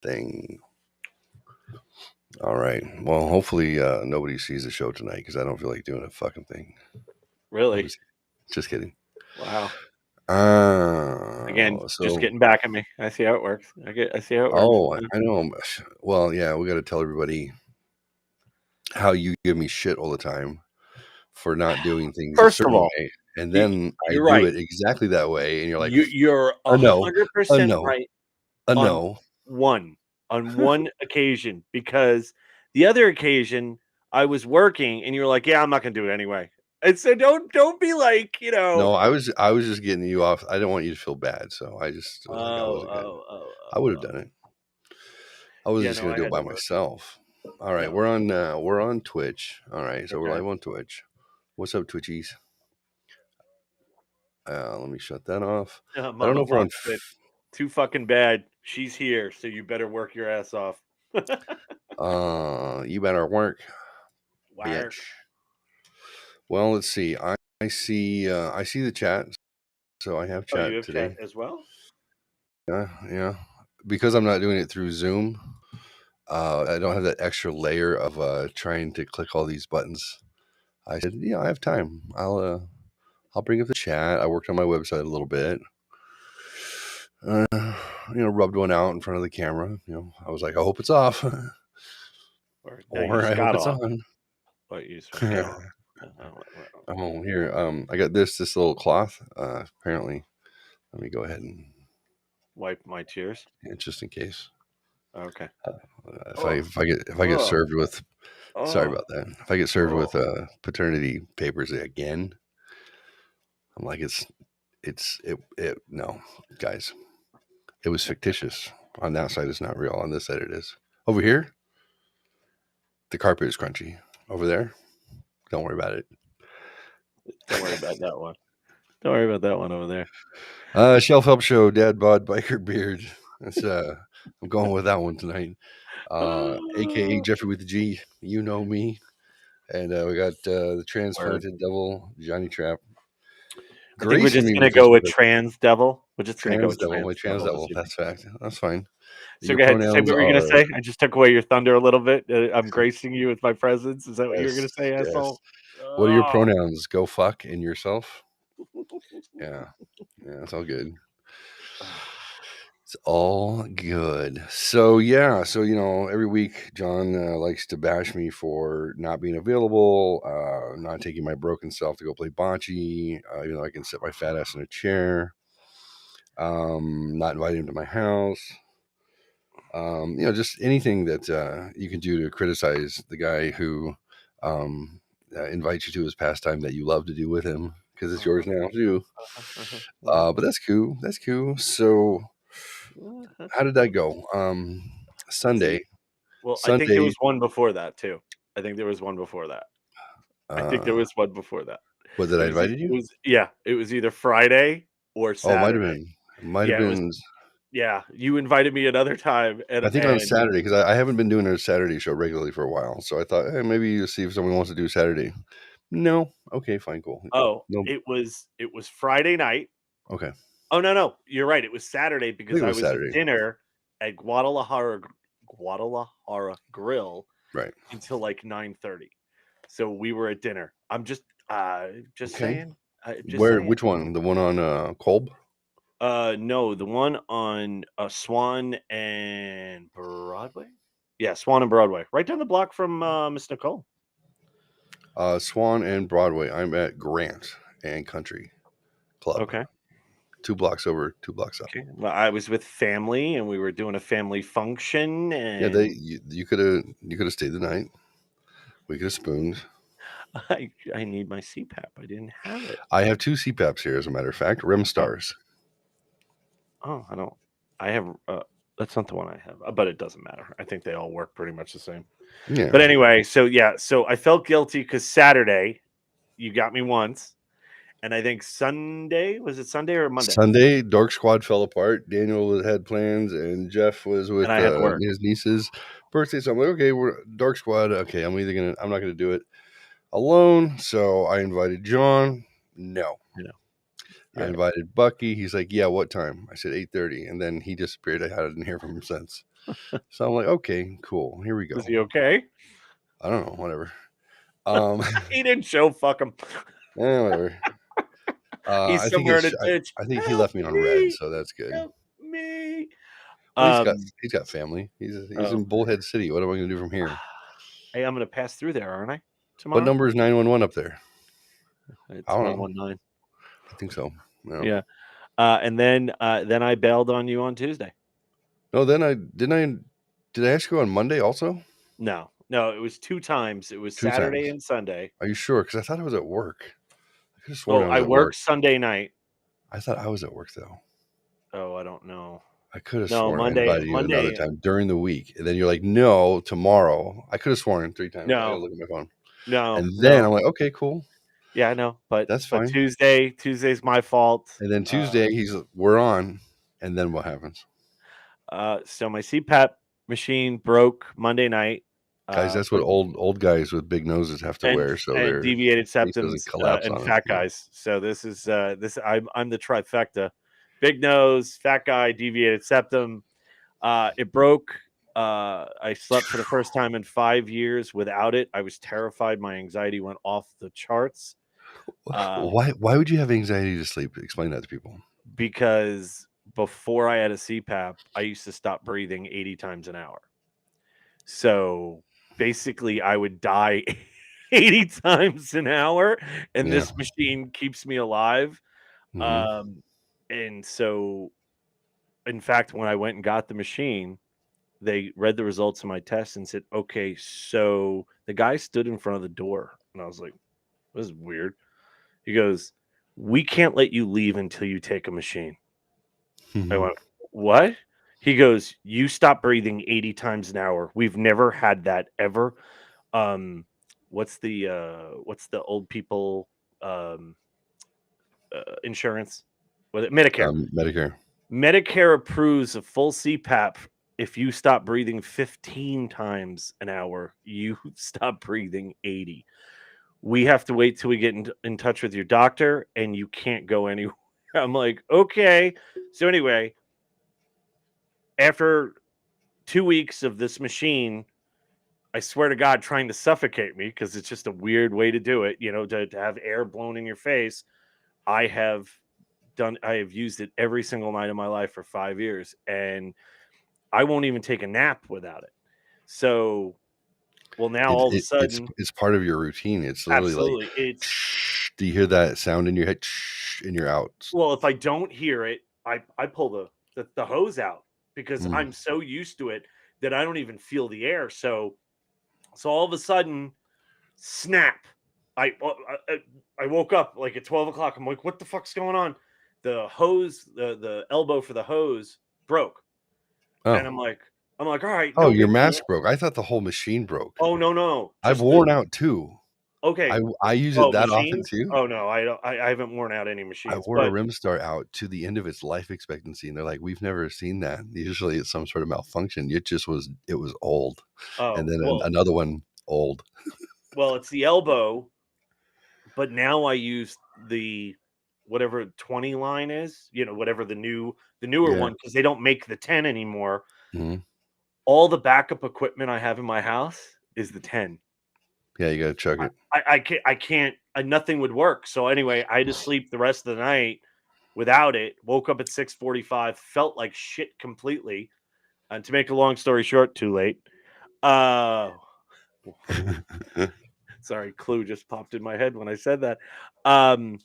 thing. All right. Well, hopefully nobody sees the show tonight because I don't feel like doing a fucking thing. Really? Just kidding. Wow. Again, just getting back at me. I see how it works. I see how it works. Oh, I know. Well, yeah, we got to tell everybody how you give me shit all the time for not doing things a First of certain all, way, and then I you're do right. it exactly that way, and you're like, You're no, 100% no, right on no. one occasion, because the other occasion I was working and you were like, "Yeah, I'm not gonna do it anyway." And so don't be like, No, I was just getting you off. I don't want you to feel bad, so I just was like, I wasn't gonna. I would have done it. I was Yeah, just no, gonna I do it had by to work. myself. All right, No. we're on Twitch. All right, so we're Okay. live on Twitch. What's up, Twitchies? Let me shut that off. I don't know if we're on. Said, too fucking bad. She's here, so you better work your ass off. You better work, Work. bitch. Well, let's see. I see the chat, so I have Oh, you chat have chat today. as well? Yeah. Because I'm not doing it through Zoom, I don't have that extra layer of trying to click all these buttons. I said, yeah, I have time. I'll bring up the chat. I worked on my website a little bit. Rubbed one out in front of the camera. I was like, I hope it's off, or I hope it's on. What you switched out? Oh, here. I got this little cloth. Apparently, let me go ahead and Wipe my tears. just in case. Okay. If I get served with, sorry about that. If I get served with paternity papers again, I'm like, no, guys, it was fictitious. On that side, it's not real. On this side, it is. Over here, the carpet is crunchy. Over there, don't worry about it. Don't worry about that one. Don't worry about that one over there. Shelf Help Show, Dad Bod Biker Beard. That's I'm going with that one tonight. AKA Jeffrey with the G. You know me. And we got the transplanted devil, Johnny Trap. I think we're just gonna go with trans devil. We're just gonna go with devil, my trans devil. That's fact. That's fine. So go ahead, say what you're gonna say. I just took away your thunder a little bit. I'm gracing you with my presence. Is that what you're gonna say, asshole? What are your pronouns? Go fuck and yourself. Yeah, it's all good. It's all good. So yeah, every week John likes to bash me for not being available, not taking my broken self to go play bocce, even though I can sit my fat ass in a chair, not inviting him to my house. Just anything that you can do to criticize the guy who invites you to his pastime that you love to do with him, because it's yours now too. But that's cool. That's cool. So how did that go? Sunday. Well, I think there was one before that too. I think there was one before that. Was it I invited you? It was either Friday or Saturday. Might have been. Yeah, you invited me another time, and I think on Saturday, because I haven't been doing a Saturday show regularly for a while. So I thought, hey, maybe you see if someone wants to do Saturday. No, okay, fine, cool. Oh, no. It was Friday night. Okay. Oh no, you're right. It was Saturday because I was at dinner at Guadalajara Grill, right, until like 9:30. So we were at dinner. I'm just saying. Which one? The one on Kolb? No, the one on Swan and Broadway. Yeah, Swan and Broadway, right down the block from Miss Nicole. Swan and Broadway. I'm at Grant and Country Club. Okay. 2 blocks over, 2 blocks up. Okay. Well, I was with family, and we were doing a family function. And yeah, you could have stayed the night. We could have spooned. I need my CPAP. I didn't have it. I have 2 CPAPs here, as a matter of fact. Rim Stars. Oh, I don't. I have. That's not the one I have, but it doesn't matter. I think they all work pretty much the same. Yeah. But anyway, so I felt guilty because Saturday, you got me once. And I think Sunday, was it Sunday or Monday? Sunday, Dork Squad fell apart. Daniel had plans, and Jeff was with his niece's birthday. So I'm like, okay, we're Dork Squad. Okay, I'm not gonna do it alone. So I invited John. No. I invited Bucky. He's like, yeah, what time? I said 8:30, and then he disappeared. I didn't hear from him since. So I'm like, okay, cool. Here we go. Was he okay? I don't know, whatever. Um, He didn't show. Fuck him. whatever. He's I think somewhere in a it's ditch. I think he Help left me on red, me! so that's good. Help me! Well, Um. he's got family. He's Oh. in Bullhead City. What am I going to do from here? Hey, I'm gonna pass through there, aren't I? What Tomorrow? number is 911 up there? I It's don't know. 119. I think so. No. Yeah. And then I bailed on you on Tuesday. No, then did I ask you on Monday also? No, no, it was 2 times. It was 2 Saturday times. and Sunday. Are you sure? Because I thought I was at work. I could have sworn Well, I was I at work. worked Sunday night. I thought I was at work though. Oh, I don't know. I could have No, sworn I Monday invited you another Monday time during the week, and then you're like, "No, tomorrow." I could have sworn 3 times. I gotta no, look at my phone. no, And then no. I'm like, "Okay, cool. Yeah, I know, but That's fine." Tuesday's my fault. And then Tuesday, we're on, and then what happens? So my CPAP machine broke Monday night, Guys, that's what but old guys with big noses have to wear, so and their deviated face doesn't septums, collapse and on them. fat Yeah. guys. So this is I'm the trifecta: big nose, fat guy, deviated septum. It broke. I slept for the first time in 5 years without it. I was terrified. My anxiety went off the charts. Uh, Why would you have anxiety to sleep? Explain that to people. because before I had a CPAP, I used to stop breathing 80 times an hour. So basically, I would die 80 times an hour, and Yeah. this machine keeps me alive. Mhm. Um, and so, in fact, when I went and got the machine, they read the results of my test and said, "Okay, so the guy stood in front of the door." And I was like, "This is weird." He goes, "We can't let you leave until you take a machine." I Mhm. went, "What?" He goes, "You stop breathing 80 times an hour. We've never had that ever." Um, what's the old people um insurance? Was it Medicare? Medicare. Medicare approves a full CPAP if you stop breathing 15 times an hour, you stop breathing 80. We have to wait till we get in touch with your doctor and you can't go anywhere. I'm like, okay. So, anyway, after 2 weeks of this machine, I swear to God, trying to suffocate me because it's just a weird way to do it, to have air blown in your face. I have I have used it every single night of my life for 5 years. And I won't even take a nap without it. So, well, now all of a sudden, It's part of your routine. It's literally like, absolutely, it's do you hear that sound in your head? And you're out. well, if I don't hear it, I pull the hose out because Mm. I'm so used to it that I don't even feel the air. So all of a sudden, snap! I uh, I woke up like at 12 o'clock. I'm like, what the fuck's going on? The hose, the elbow for the hose broke, and Oh. I'm like, all right, Oh, no your big mask deal. broke. I thought the whole machine broke. Oh no, no, I've just the worn out too. okay. I use it Oh, that often machines? too. Oh, no, I don't I haven't worn out any I machines, wore a but Rimstar out to the end of its life expectancy, and they're like, "We've never seen that. Usually, it's some sort of malfunction. It was old." And oh, then well another one, old. well, it's the elbow, but now I use the whatever 20 line is, whatever the newer Yeah. one because they don't make the 10 anymore. Mhm. All the backup equipment I have in my house is the 10. Yeah, you gotta chug it. I can't nothing would work. So, anyway, I had to sleep the rest of the night without it, woke up at 6:45, felt like shit completely, and to make a long story short, too late. Uh, sorry, Clue just popped in my head when I said that. Um,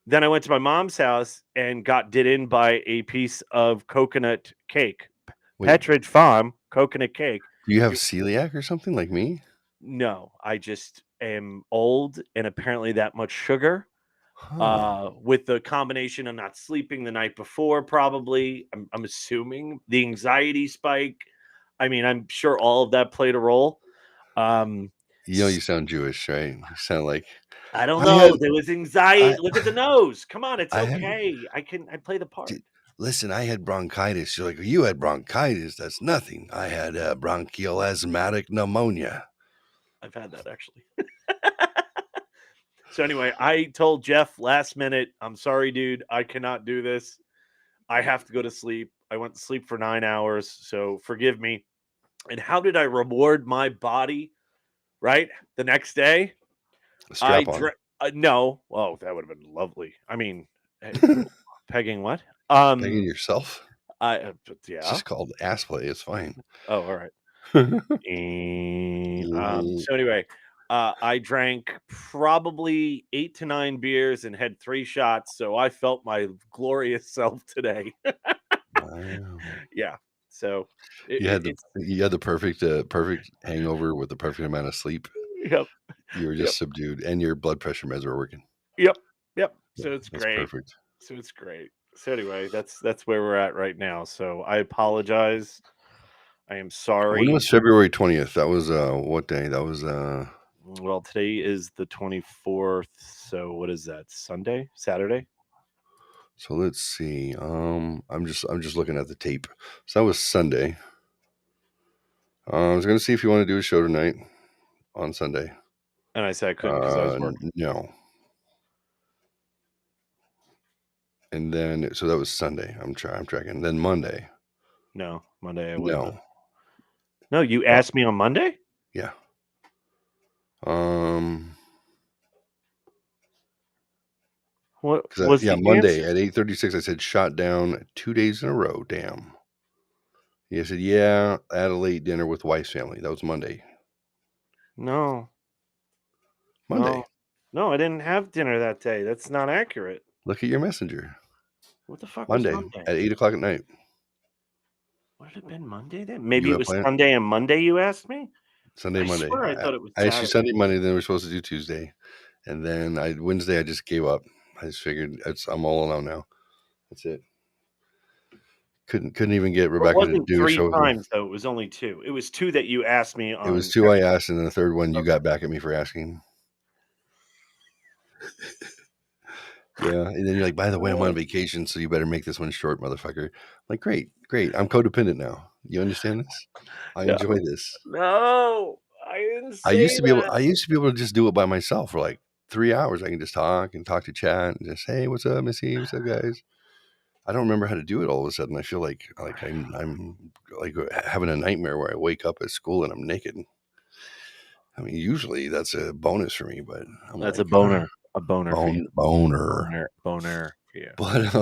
then I went to my mom's house and got did in by a piece of coconut cake. Wait, Petridge Farm coconut cake. do you have You- celiac or something like me? no, I just am old and apparently that much sugar. Huh. With the combination of not sleeping the night before, probably, I'm assuming the anxiety spike. I mean, I'm sure all of that played a role. Um, You know you sound Jewish, right? You sound like, I don't "I had know. There was anxiety. I Look at the nose. Come on, it's I had okay. I play the part. d listen, I had bronchitis." You're like, "You had bronchitis? That's nothing. I had, bronchial asthmatic pneumonia." I've had that actually. So anyway, I told Jeff last minute, I'm sorry, dude. I cannot do this. I have to go to sleep. I went to sleep for 9 hours, so forgive me. And how did I reward my body, right? The next day, I Strap on. drank. No, oh, that would have been lovely. I mean, pegging what? Pegging yourself? It's Yeah. just called ass play, it's fine. Oh, all right. So anyway, I drank probably 8 to 9 beers and had 3 shots, so I felt my glorious self today. Wow. Yeah. So it's You had the perfect hangover with the perfect amount of sleep. yep, You were yep, just subdued, and your blood pressure meds were working. yep, yep. Yeah, So it's that's great. perfect. So it's great. So anyway, that's where we're at right now. So I apologize. I am When sorry. was February 20th? That was, what day? That was, Well, today is the 24th. So what is that? Sunday? Saturday? so let's see. I'm just looking at the tape. So that was Sunday. I was gonna see if you want to do a show tonight on Sunday. And I said I couldn't because I was working. No. And then so that was Sunday. I'm tracking. Then Monday. No, Monday I wouldn't have. No. No, you Uh, asked me on Monday? yeah. Um, What because was yeah, the Monday answer? at 8:36, I said shot down 2 days in a row. Damn. He said, yeah, at a late dinner with wife's family. That was Monday. No, Monday. no, no, I didn't have dinner that day. That's not accurate. Look at your messenger. What the fuck was Monday Monday? at 8 o'clock at night. Would it have been Monday then? You Maybe it have was planned Sunday and Monday you asked me? Sunday, I Monday. swear I thought it was I asked you Saturday. Sunday, Monday. Then we're supposed to do Tuesday, and then Wednesday. I just gave up. I just figured I'm all alone now. That's it. Couldn't even get Well, it Rebecca to wasn't do a 3 show with me. times though, it was only 2. It was 2 that you asked me It was on two Feb I asked, and then the third one you okay. got back at me for asking. Yeah, and then you're like, by the way, I'm on vacation, so you better make this one short, motherfucker. I'm like, great, great. I'm codependent now. You understand this? I No, enjoy this. no, I didn't say that. I used to be able to just do it by myself for like 3 hours. I can just talk and talk to chat and just, hey, what's up, Missy? What's up, guys? I don't remember how to do it all of a sudden. I feel like I'm like having a nightmare where I wake up at school and I'm naked. I mean, usually that's a bonus for me, but I'm That's a like, boner. A boner for you. boner. Boner for you. But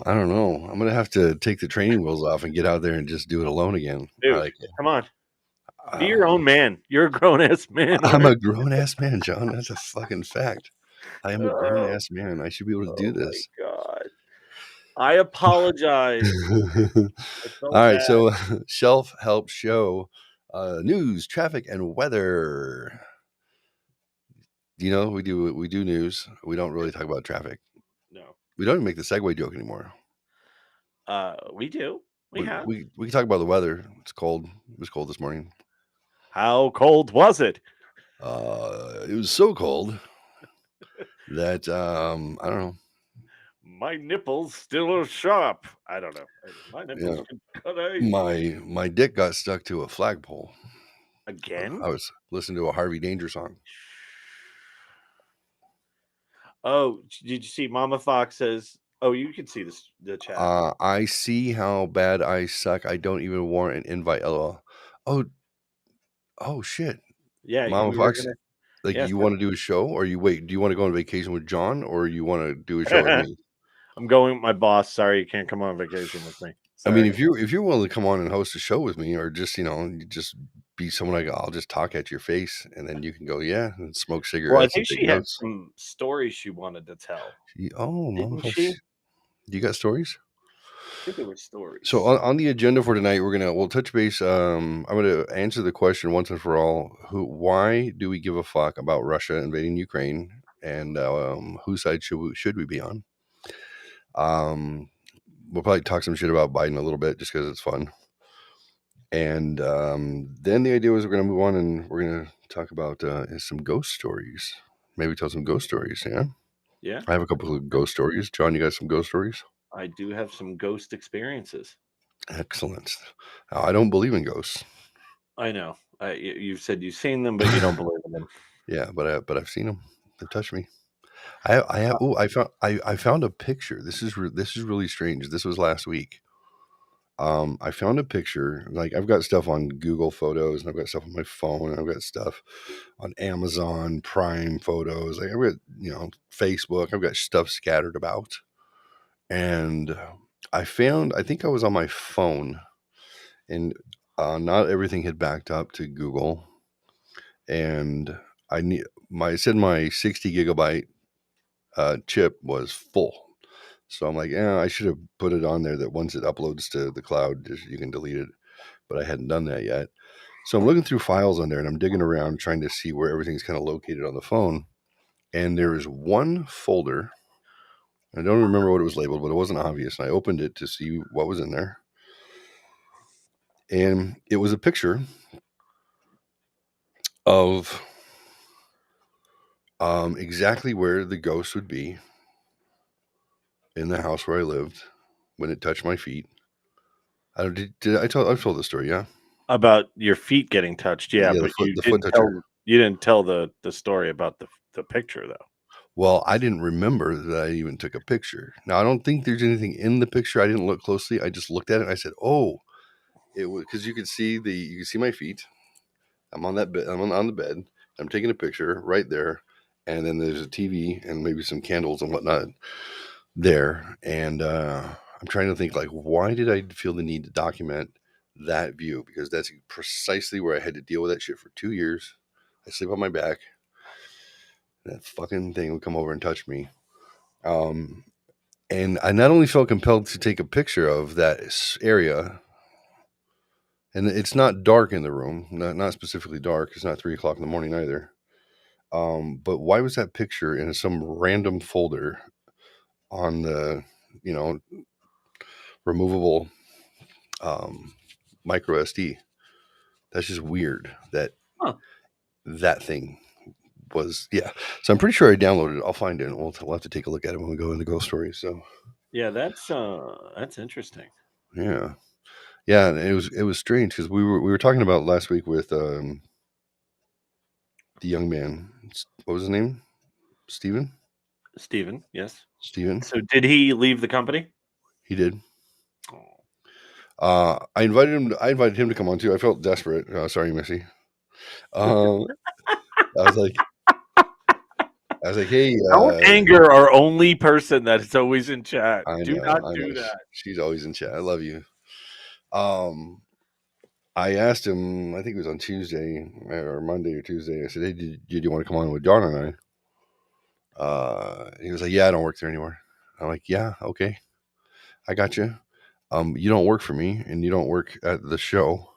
I don't know. I'm gonna have to take the training wheels off and get out there and just do it alone again. I Dude, like it. come on. Be Uh, your own man. You're a grown ass man, I'm aren't a grown ass man, John. That's a fucking fact. I am you? a grown Oh, ass man. I should be able to do oh my this. god. I apologize. I All felt right, bad. so shelf help show news, traffic, and weather. You know, we do news. We don't really talk about traffic. No. We don't even make the segue joke anymore. We do. We We have. we, we can talk about the weather. It's cold. It was cold this morning. How cold was it? It was so cold that I don't know. My nipples still are sharp. I don't know. My nipples Yeah, can cut ice. my dick got stuck to a flagpole. Again? I was listening to a Harvey Danger song. Oh, did you see Mama Fox says, oh, you can see this the chat. I see how bad I suck. I don't even want an invite. LOL. Oh, oh shit, Yeah, Mama we were Fox. gonna Like, yes. you want to do a show, or you wait? Do you want to go on vacation with John, or you want to do a show with me? I'm going with my boss. Sorry, you can't come on vacation with me. I mean, Sorry. if you're willing to come on and host a show with me, or just you just be someone like I'll just talk at your face, and then you can go, yeah, and smoke Well, I cigarettes and think take she had notes. some stories she wanted to tell, Oh, Mama didn't Fox, she? you got stories? I think there were So stories. on the agenda for tonight, we'll touch base. I'm gonna answer the question once and for all: why do we give a fuck about Russia invading Ukraine, and whose side should we be on? Um, we'll probably talk some shit about Biden a little bit just because it's fun. And then the idea was we're gonna move on and we're gonna talk about some ghost stories. Maybe tell some ghost stories. Yeah, Yeah, I have a couple of ghost stories. John, you got some ghost stories? I do have some ghost experiences. Excellent. I don't believe in ghosts. I know. You said you've seen them, but you don't believe in them. Yeah, but I've seen them. They touched me. I found a picture. This is really strange. This was last week. I found a picture. Like I've got stuff on Google Photos, and I've got stuff on my phone, and I've got stuff on Amazon Prime Photos. Like I've got Facebook. I've got stuff scattered about, and I found. I think I was on my phone, and not everything had backed up to Google, and I need my it said my 60 gigabyte chip was full. So I'm like, yeah, I should have put it on there that once it uploads to the cloud, you can delete it. But I hadn't done that yet. So I'm looking through files on there and I'm digging around trying to see where everything's kind of located on the phone. And there is one folder. I don't remember what it was labeled, but it wasn't obvious. And I opened it to see what was in there. And it was a picture of exactly where the ghost would be in the house where I lived when it touched my feet. I don't, did I tell I've told the story, yeah? About your feet getting touched, yeah, Yeah, but the foot toucher. you didn't tell the story about the picture though. Well, I didn't remember that I even took a picture. Now, I don't think there's anything in the picture. I didn't look closely. I just looked at it and I said, "Oh, it was," because you can see my feet. I'm on that bed. On the bed. I'm taking a picture right there, and then there's a TV and maybe some candles and whatnot there. And I'm trying to think like, why did I feel the need to document that view? Because that's precisely where I had to deal with that shit for 2 years. I sleep on my back. That fucking thing would come over and touch me. Um, and I not only felt compelled to take a picture of that area, and it's not dark in the room, not specifically dark. It's not 3 o'clock in the morning either. But why was that picture in some random folder on the, you know, removable micro SD? That's just weird. Huh. That thing was, yeah. So I'm pretty sure I downloaded it. I'll find it. And we'll have to take a look at it when we go into ghost stories. So Yeah, that's interesting. yeah. Yeah, and it was strange because we were talking about last week with the young man. What was his name? Steven? Steven, yes. Steven. So did he leave the company? He did. Oh. I invited him to come on too. I felt desperate. Sorry, Missy. Uh, I was like, hey, Don't anger our only person that is always in chat. Do not I know. do that. She's always in chat. I love you. Um, I asked him. I think it was on Tuesday or Monday or Tuesday. I said, hey, did you want to come on with John and I? He was like, yeah, I don't work there anymore. I'm like, yeah, okay, I got you. You don't work for me, and you don't work at the show.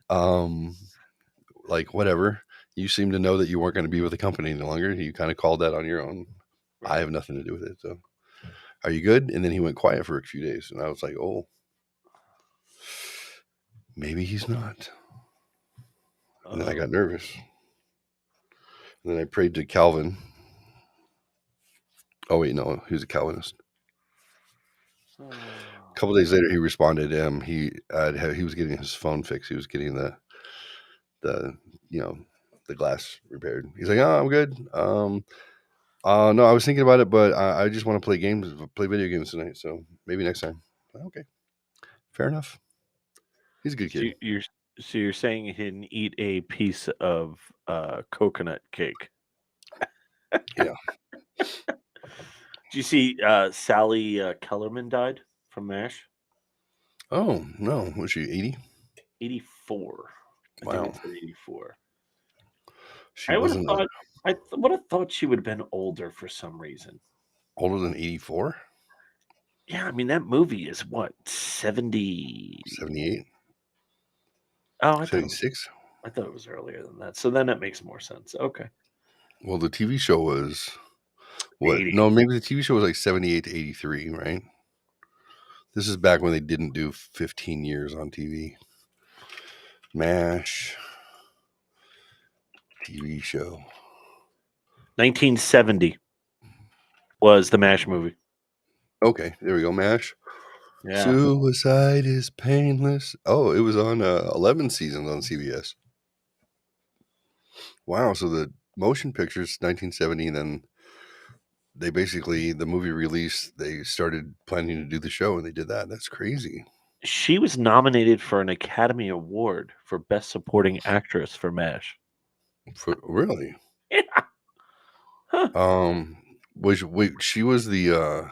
Um, like whatever. You seem to know that you weren't going to be with the company any longer. You kind of called that on your own. I Right. have nothing to do with it. So, are you good? And then he went quiet for a few days, and I was like, oh, maybe he's not. And then I Uh-oh. got nervous. And then I prayed to Calvin. Oh wait, no, he was a Calvinist. A couple days later, he responded. He was getting his phone fixed. He was getting the you know the glass repaired. He's like, oh, I'm good. No, I was thinking about it, but I just want to play video games tonight. So maybe next time. Okay, fair enough. He's a good So kid. you're saying he didn't eat a piece of coconut cake? Yeah. Did you see Sally Kellerman died from MASH? Oh no, was she 80? 84. I think Wow, it said 84. she I would have wasn't thought would have thought she would have been older for some reason. older than 84. Yeah, I mean that movie is what 70. 78, Oh, 76. I thought it was earlier than that. So then that makes more sense. Okay, Well, the TV show was what? 80. No, maybe the TV show was like 78 to 83, right? This is back when they didn't do 15 years on TV. MASH TV show. 1970 was the MASH movie. Okay, there we go. MASH. Yeah. Suicide is painless. Oh, it was on 11 seasons on CBS. Wow, so the motion pictures 1970, and then they basically the movie release. They started planning to do the show, and they did that. That's crazy. She was nominated for an Academy Award for Best Supporting Actress for MASH. Really? Yeah. Huh. Was wait? She was the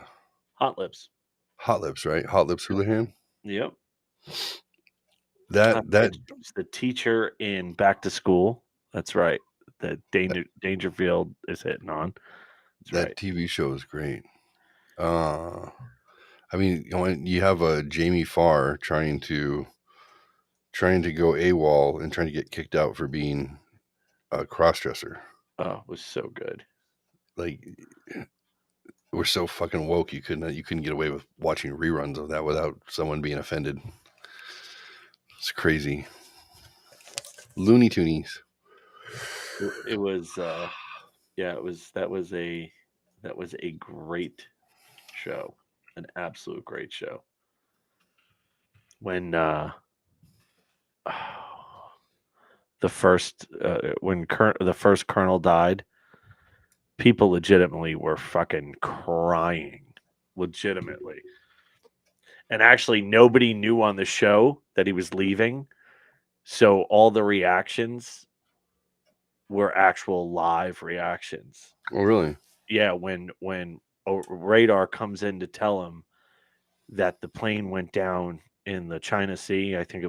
Hot Lips. Hot Lips, right? Hot Lips Yep. Houlihan. Yep. That that And she's the teacher in Back to School. That's right. That Dangerfield is hitting on. That's that right. TV show is great. Uh, I mean, when you have a Jamie Farr trying to go AWOL and trying to get kicked out for being a crossdresser. Oh, it was so good. Like we're so fucking woke, you couldn't get away with watching reruns of that without someone being offended. It's crazy. Looney Toonies. It was yeah, that was a great show. An absolute great show. When the first the first colonel died, people legitimately were fucking crying. Legitimately. And actually nobody knew on the show that he was leaving. So all the reactions were actual live reactions. Oh, really? Yeah, when a radar comes in to tell him that the plane went down in the China Sea, I think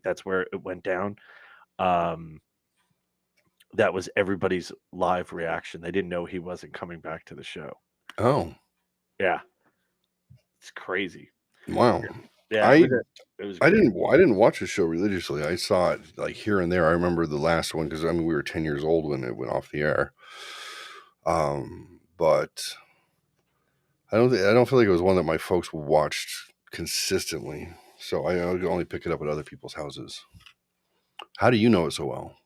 that's where it went down. Um, that was everybody's live reaction. They didn't know he wasn't coming back to the show. Oh, Yeah, it's crazy. wow. Yeah, I it was I great. didn't watch the show religiously. I saw it like here and there. I remember the last one because I mean we were 10 years old when it went off the air. But I don't feel like it was one that my folks watched consistently. So I would only pick it up at other people's houses. How do you know it so well?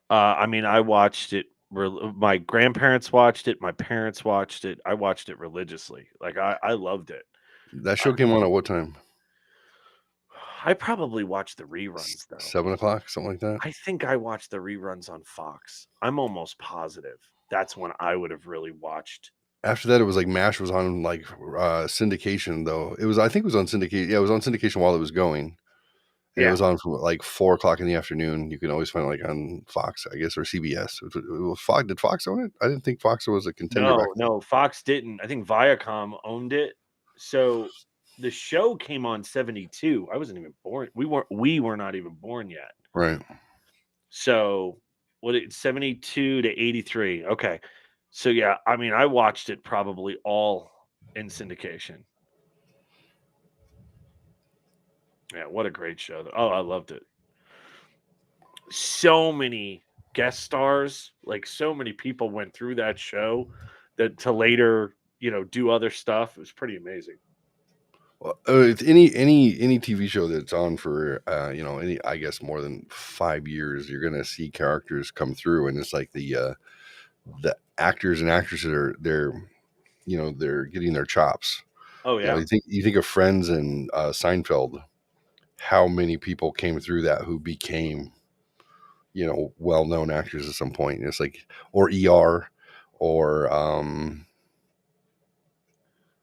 I mean, I watched it. My grandparents watched it. My parents watched it. I watched it religiously. Like I loved it. That I, show came on at what time? I probably watched the reruns though. 7 o'clock, something like that. I think I watched the reruns on Fox. I'm almost positive that's when I would have really watched. After that, it was like Mash was on like syndication though. It was I think it was on syndication. Yeah, it was on syndication while it was going, and it Yeah. was on from like 4 o'clock in the afternoon. You can always find it like on Fox, I guess, or CBS. It was Fox. Did Fox own it? I didn't think Fox was a contender back No, then. no, Fox didn't. I think Viacom owned it. So the show came on 72. I wasn't even born. We were not even born yet. Right. So what it 72 to 83. Okay. So yeah, I mean I watched it probably all in syndication. Yeah, what a great show. Oh, I loved it. So many guest stars, like so many people went through that show that to later, do other stuff. It was pretty amazing. Well, it's any TV show that's on for any I guess more than 5 years, you're gonna see characters come through, and it's like the actors and actresses are they're getting their chops. Oh You know, yeah. you think of Friends and Seinfeld, how many people came through that who became well known actors at some point. And it's like or ER or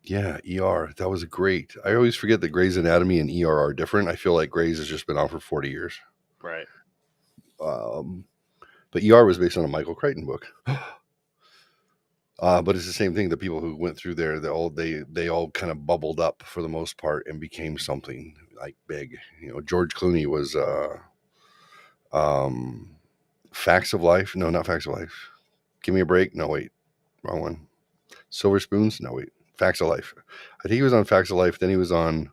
yeah, ER. That was great. I always forget that Grey's Anatomy and ER are different. I feel like Grey's has just been on for 40 years. Right. Um, but ER was based on a Michael Crichton book. But it's the same thing. The people who went through there, they all kind of bubbled up for the most part and became something like big. George Clooney was um, Facts of Life. No, not Facts of Life. Give Me a Break. No, wait, wrong one. Silver Spoons. No, wait. Facts of Life. I think he was on Facts of Life. Then he was on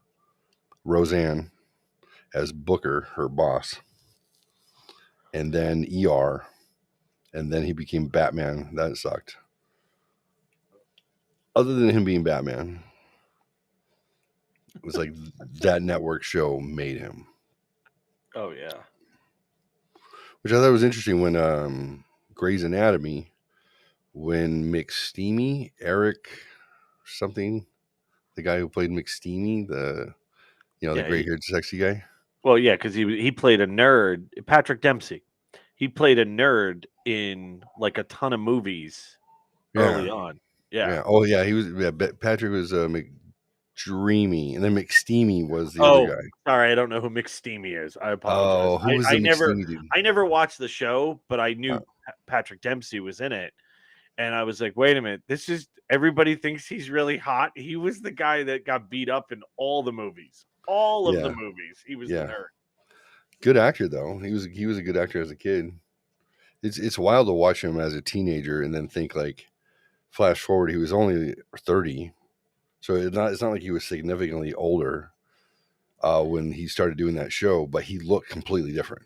Roseanne as Booker, her boss, and then ER, and then he became Batman. That sucked. Other than him being Batman, it was like that network show made him, Oh yeah. which I thought was interesting when Grey's Anatomy, when McSteamy, Eric something, the guy who played McSteamy, the Yeah. gray haired sexy guy. Well, yeah, because he played a nerd. Patrick Dempsey. He played a nerd in like a ton of movies. early Yeah, on. Yeah. yeah. Oh, yeah, he was yeah, Patrick was, McDreamy, and then McSteamy was the other Oh, guy. sorry, I don't know who McSteamy is. I apologize. Oh, who was I the never McSteamy dude? I never watched the show, but I Uh, knew Patrick Dempsey was in it, and I was like, "Wait a minute, this is everybody thinks he's really hot." He was the guy that got beat up in all the movies. All of the yeah, movies. He was the yeah. nerd. Good actor, though. He was a good actor as a kid. It's wild to watch him as a teenager and then think, like, flash forward, he was only 30, so it's not like he was significantly older, when he started doing that show, but he looked completely different.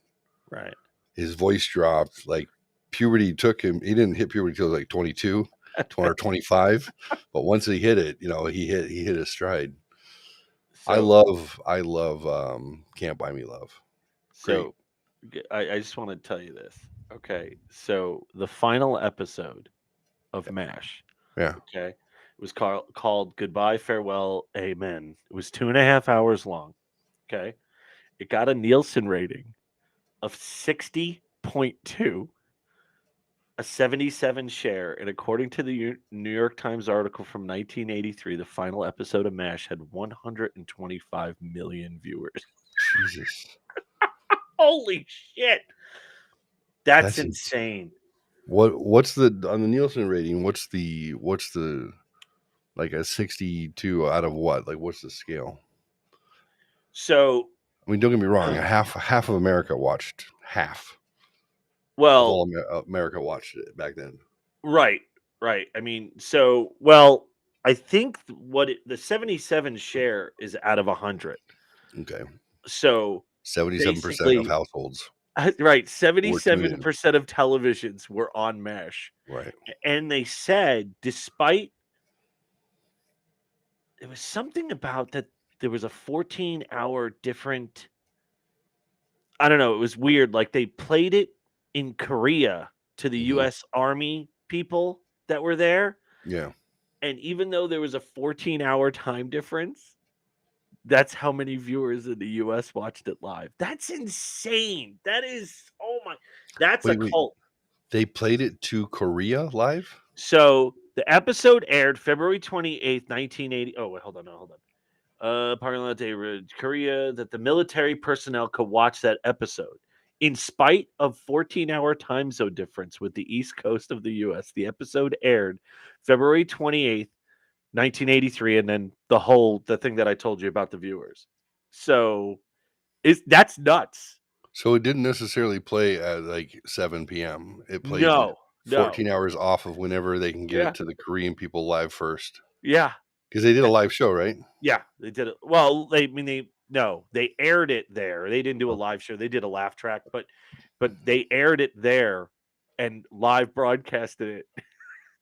Right. His voice dropped, like, puberty took him he didn't hit puberty till, like, 22, 20 or 25, but once he hit it, he hit his stride. So I love, Can't Buy Me Love. Great. so I just want to tell you this. Okay. So the final episode of MASH, Yeah. okay, it was called Goodbye, Farewell, Amen. It was 2.5 hours long. Okay. It got a Nielsen rating of 60.2, a 77 share, and according to the New York Times article from 1983, the final episode of MASH had 125 million viewers. Jesus. Holy shit. That's That's ins insane. what's the on the Nielsen rating, what's the like, a 62 out of what? Like, what's the scale? So, I mean, don't get me wrong, half of America watched half of well, all America watched it back then. right, right. I mean, so, well, I think the 77 share is out of 100. Okay. So 77% of basically, households right, were tuning in. 77% of televisions were on mesh. Right. And they said, despite there was something about that, there was a 14-hour different, I don't know, it was weird. Like they played it in Korea to the Mhm. US Army people that were there. Yeah. And even though there was a 14-hour time difference, that's how many viewers in the US watched it live. That's insane. That is, oh my, that's a Wait. cult. They played it to Korea live? So the episode aired February 28th, 1980. Oh, wait, hold on, no, hold on. Parliament Day, Korea, that the military personnel could watch that episode. In spite of 14-hour time zone difference with the east coast of the US, the episode aired February 28th, 1983, and then the thing that I told you about the viewers. So that's nuts. So it didn't necessarily play at, like, 7 p.m. It played No, no. 14 hours off of whenever they can get Yeah, it to the Korean people live first. yeah. 'Cause they did a That live show, right? Yeah, they did it. Well, they I mean they no, they aired it there. They didn't do a Oh, live show. They did a laugh track, but they aired it there and live broadcasted it.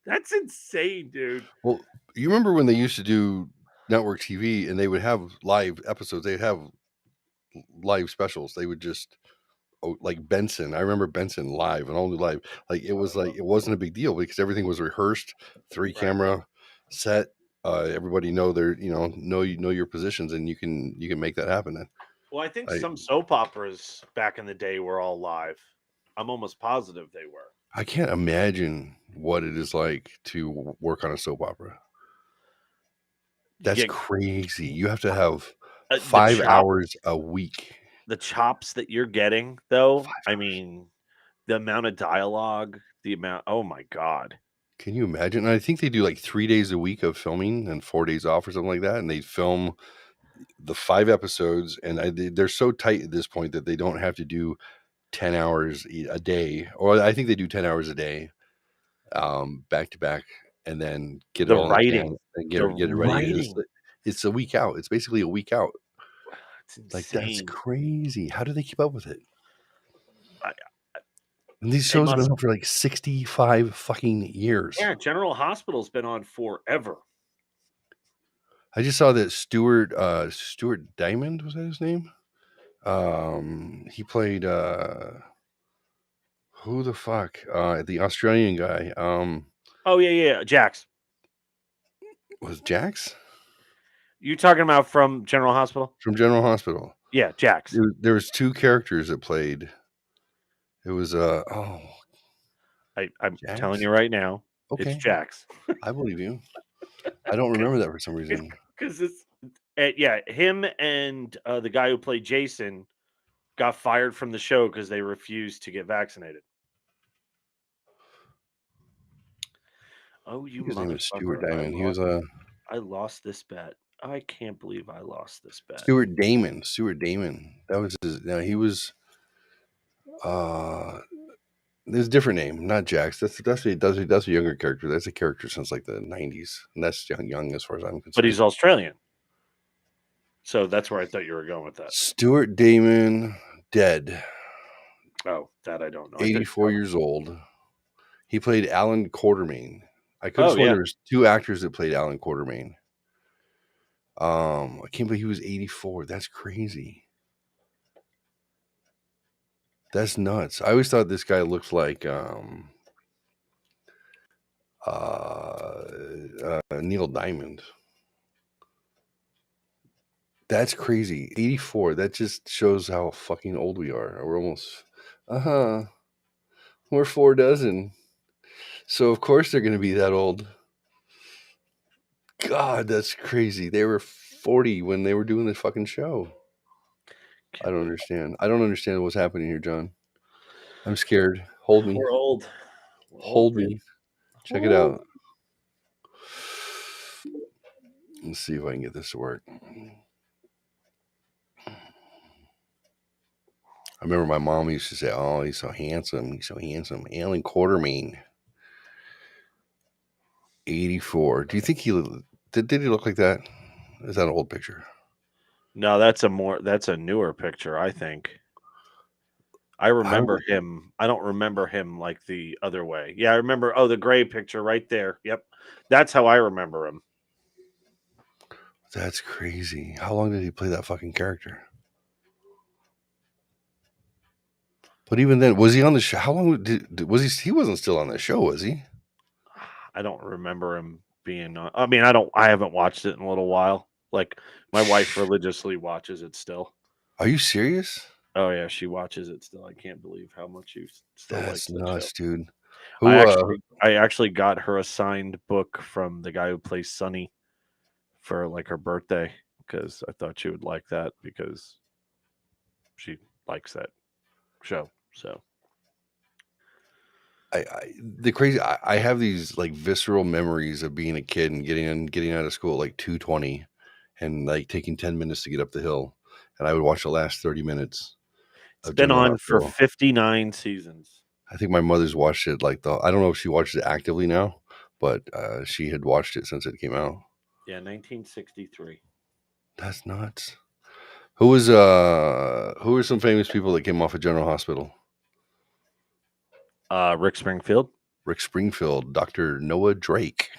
That's insane, dude. well, you remember when they used to do network TV and they would have live episodes, they'd have live specials. They would just like Benson. I remember Benson live and only live. Like, it was like it wasn't a big deal because everything was rehearsed, three Right. camera set. Everybody know their know your positions, and you can make that happen. And Well, I think I some soap operas back in the day were all live. I'm almost positive they were. I can't imagine what it is like to work on a soap opera. You That's get crazy. You have to have the 5 hours a week. the chops that you're getting though. I 5 hours. mean, the amount of dialogue, the amount, oh my god. Can you imagine? And I think they do like 3 days a week of filming and 4 days off or something like that. And they film the 5 episodes, and they're so tight at this point that they don't have to do 10 hours a day, or I think they do 10 hours a day, back to back, and then get it The all in the can writing. and The get it ready. writing. It's a week out. It's basically a week out. It's Like, that's insane. crazy. How do they keep up with it? I, And these they shows have been must. on for like 65 fucking years. Yeah, General Hospital's been on forever. I just saw that Stuart Diamond, was that his name? He played who the fuck? The Australian guy. Oh yeah, yeah, Jax. Was Jax You talking about from General Hospital? from General Hospital. Yeah, Jax. There was two characters that played. It was I'm telling Jax. you right now. It's Okay, Jax. I believe you. I don't remember that for some reason. Because it's yeah, him and the guy who played Jason got fired from the show because they refused to get vaccinated. Oh, I you think his name is Stuart motherfucker! Diamond. He was a I lost this bet. I can't believe I lost this bet. Stuart Damon. Stuart Damon. That was his. No, he was. Uh, there's a different name, not Jax. That's a younger character. That's a character since like the '90s, and that's young as far as I'm But concerned. he's Australian, so that's where I thought you were going with that. Stuart Damon, dead, Oh, that I don't know. I thought. 84 years old. He played Alan Quartermain. I could have Oh sworn yeah, there was two actors that played Alan Quartermain. I can't believe he was 84. That's crazy. That's nuts. I always thought this guy looked like Neil Diamond. That's crazy. 84. That just shows how fucking old we are. We're almost we're 4 dozen. So of course they're gonna be that old. God, that's crazy. They were 40 when they were doing this fucking show. I can't don't believe understand. I don't understand what's happening here, John. I'm scared. Hold me. we're old. We're old, Hold dude. me. Check it Oh. out. Let's see if I can get this to work. I remember my mom used to say, "Oh, he's so handsome. He's so handsome." Alan Quartermain, 84. Do you think did he look like that? Is that an old picture? No, that's a newer picture, I think. I I don't. remember him. I don't remember him like the other way. Yeah, I remember. Oh, the gray picture right there. Yep, that's how I remember him. That's crazy. How long did he play that fucking character? But even then, was he on the show? How long was he? He wasn't still on the show, was he? I don't remember him being on. I mean, I don't. I haven't watched it in a little while. Like my wife religiously watches it still. Are you serious? Oh yeah, she watches it still. I can't believe how much she still likes That's that show. nuts, dude. I Who? actually, I actually got her a signed book from the guy who plays Sonny for like her birthday because I thought she would like that because she likes that show. So The crazy. I have these like visceral memories of being a kid and getting out of school at like 2:20, and like taking 10 minutes to get up the hill, and I would watch the last 30 minutes it's of been General on for Hospital. 59 seasons. I think my mother's watched it like the. I don't know if she watches it actively now, but she had watched it since it came out. Yeah, 1963. That's nuts. Who were some famous people that came off of General Hospital? Rick Springfield. Rick Springfield, Dr. Noah Drake.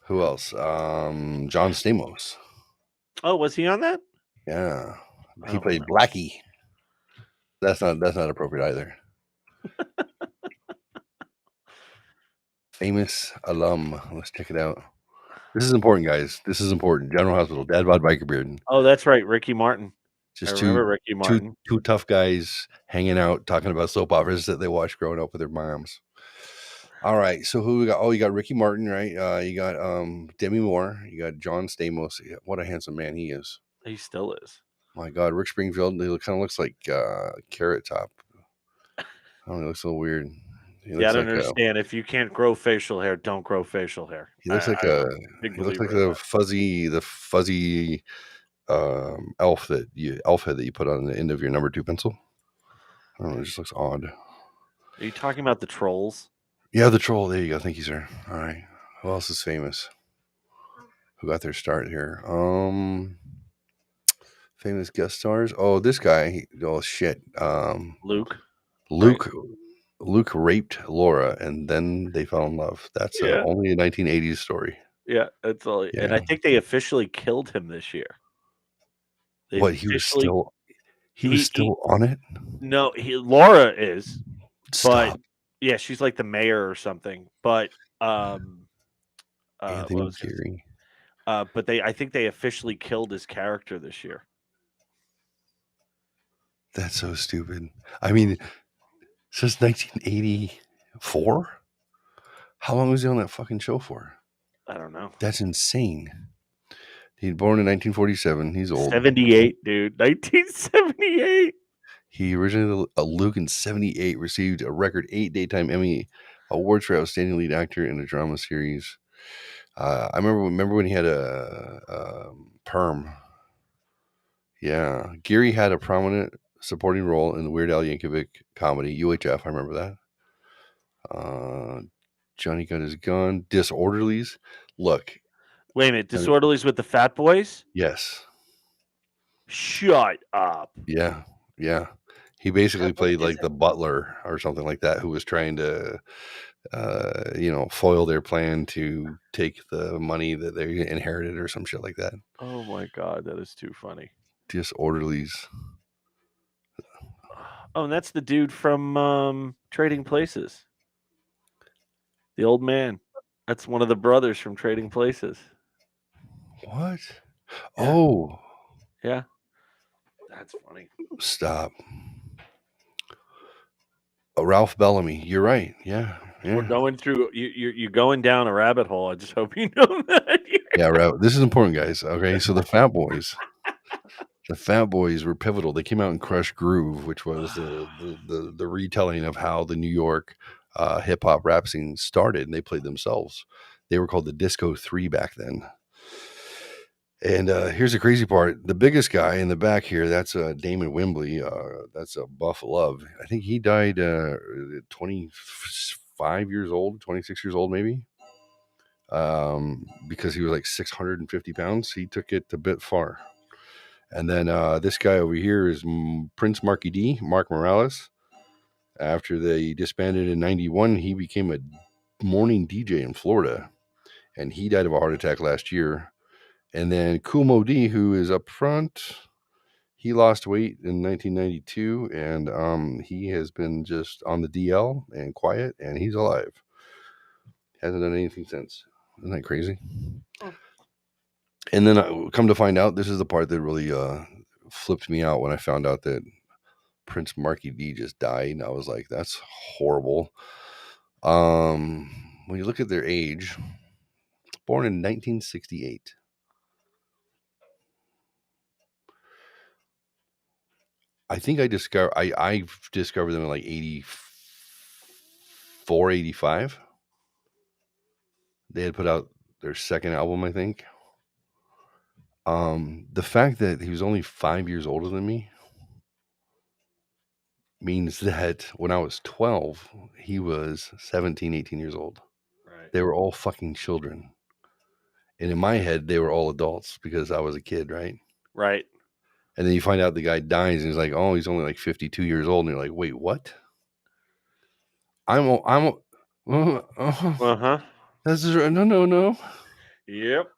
Who else? John Stamos. Oh, was he on that? Yeah. I He don't played remember. Blackie. That's not appropriate either. Famous alum. Let's check it out. This is important, guys. This is important. General Hospital, Dad Bod Biker Beard. Oh, that's right, Ricky Martin. I Just remember Ricky two Martin. two tough guys hanging out talking about soap operas that they watched growing up with their moms. All right, so who we got? Oh, you got Ricky Martin, right? You got Demi Moore. You got John Stamos. Yeah, what a handsome man he is. He still is. My God, Rick Springfield. He kind of looks like Carrot Top. I don't know. He looks a little weird. He Yeah, I looks don't like understand. If you can't grow facial hair, don't grow facial hair. he looks like I'm a a big he looks like believer in that. the fuzzy elf head that you put on the end of your number two pencil. I don't know. It just looks odd. Are you talking about the trolls? Yeah, the troll. There you go. Thank you, sir. All right. Who else is famous? Who got their start here? Famous guest stars. Oh, this guy. Oh shit. Luke, right? Luke. Luke raped Laura, and then they fell in love. That's Yeah. only a 1980s story. Yeah, that's all. And Yeah. I think they officially killed him this year. They What? officially He was he still on it. no, Laura is, but Stop. yeah, she's like the mayor or something. But um what Anthony was this? Geary. But I think they officially killed his character this year. That's so stupid. I mean, since 1984. How long was he on that fucking show for? I don't know. That's insane. He was born in 1947. He's old. 78, dude. 1978. He originally Luke in 78, received a record 8 daytime Emmy awards for outstanding lead actor in a drama series. I remember when he had a perm. Yeah, Geary had a prominent supporting role in the Weird Al Yankovic comedy UHF. I remember that. Johnny Got His Gun. Disorderlies. Look, Wait a minute. Disorderlies with the Fat Boys? yes, Shut up. yeah, yeah. He basically played Is like the butler or something like that, who was trying to, foil their plan to take the money that they inherited or some shit like that. Oh my god, that is too funny. Disorderlies. Oh, and that's the dude from Trading Places. The old man. That's one of the brothers from Trading Places. What? Yeah. Oh, Yeah. That's funny. stop. Ralph Bellamy. You're right. Yeah, We're yeah, going through you're going down a rabbit hole. I just hope you know that. yeah. Ralph. This is important, guys. Okay, so the Fat Boys. The Fat Boys were pivotal. They came out in Crush Groove, which was the retelling of how the New York hip hop rap scene started, and they played themselves. They were called the Disco Three back then. And here's the crazy part: the biggest guy in the back here, that's Damon Wembley. That's Buff Love. I think he died 25 years old, 26 years old, maybe. Because he was like 650 pounds. He took it a bit far. And then this guy over here is Prince Marky D, Mark Morales. After they disbanded in 91, he became a morning DJ in Florida. And he died of a heart attack last year. And then Kool Mo D, who is up front, he lost weight in 1992. And he has been just on the DL and quiet, and he's alive. Hasn't done anything since. Isn't that crazy? Oh. And then I come to find out, this is the part that really flipped me out when I found out that Prince Marky D just died. And I was like, that's horrible. When you look at their age, born in 1968. I think I've discovered them in like 84, 85. They had put out their second album, I think. The fact that he was only 5 years older than me means that when I was 12, he was 17, 18 years old. Right. They were all fucking children. And in my head, they were all adults because I was a kid, right? Right. And then you find out the guy dies and he's like, oh, he's only like 52 years old. And you're like, wait, what? Uh-huh. That's no. Yep.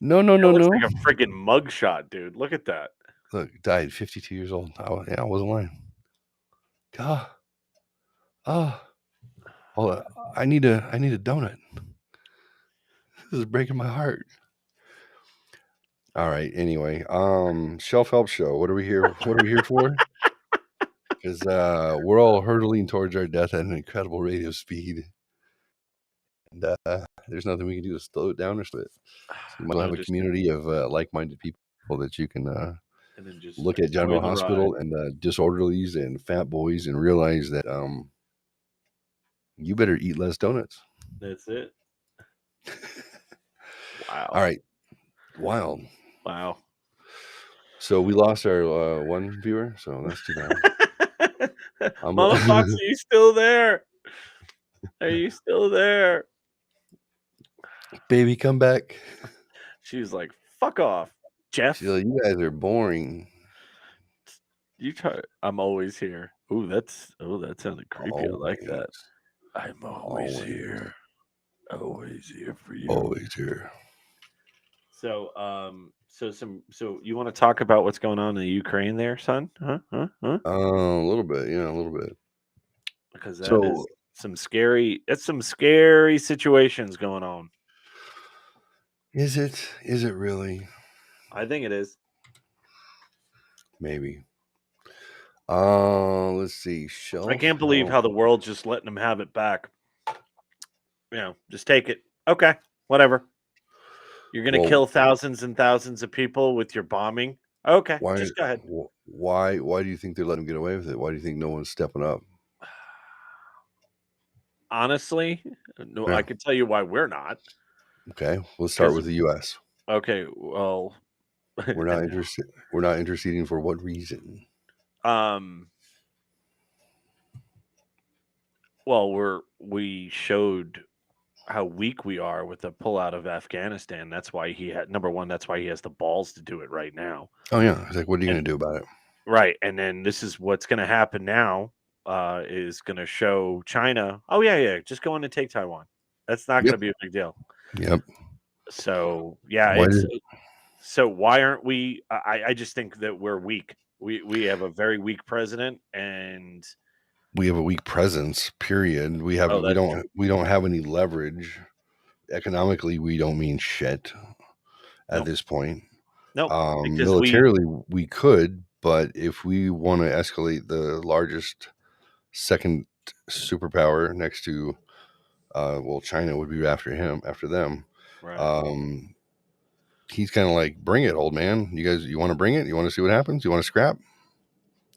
No, That no, looks no. like a friggin' mugshot, dude. Look at that. Look, died 52 years old. I wasn't lying. God. Oh, hold on. I need a donut. This is breaking my heart. All right. Anyway, shelf help show. What are we here? What are we here for? Because we're all hurtling towards our death at an incredible rate of speed, and there's nothing we can do to slow it down or slow it. So you might as well have a Just community of like-minded people that you can and then just look at enjoy General the ride. Hospital and disorderlies and fat boys and realize that you better eat less donuts. That's it. Wow. All right, wild. Wow. So we lost our one viewer, so that's too bad. Mama Fox, are you still there? Are you still there? Baby, come back. She was like, fuck off, Jeff. She's like, you guys are boring. You try. I'm always here. Ooh, that sounded creepy. I like that. Always. I'm always Always. here. Always here for you. Always here. So, so you want to talk about what's going on in the Ukraine there, son? Huh? A little bit, yeah, a little bit. Because that So is some scary. That's some scary situations going on. is it? Is it really? I think it is. Maybe. Let's see. Shelf. I can't believe how the world's just letting them have it back. just take it. Okay, whatever. You're gonna Well, kill thousands and thousands of people with your bombing. Okay, why just go ahead. why do you think they're letting them get away with it? Why do you think no one's stepping up? Honestly, no, I Yeah. can tell you why we're not. Okay. Let's start Because with the US. okay, well, We're not interceding for what reason? um, well, we showed how weak we are with the pullout of Afghanistan. That's why he had number one. That's why he has the balls to do it right now. Oh yeah. It's like, what are you And gonna do about it? right, and then this is what's going to happen now. Is going to show China. Oh yeah, just go in and take Taiwan. That's not going Yep. to be a big deal. Yep. So yeah, Why it's did so why aren't we? I just think that we're weak. We have a very weak president, and we have a weak presence, period. oh, that's true. We don't have any leverage. Economically, we don't mean shit at No, this point. no, because we Militarily, we could, but if we want to escalate the largest second superpower next to, well, China would be after them. right. Um, he's kind of like, bring it, old man. You guys, you want to bring it? You want to see what happens? You want to scrap?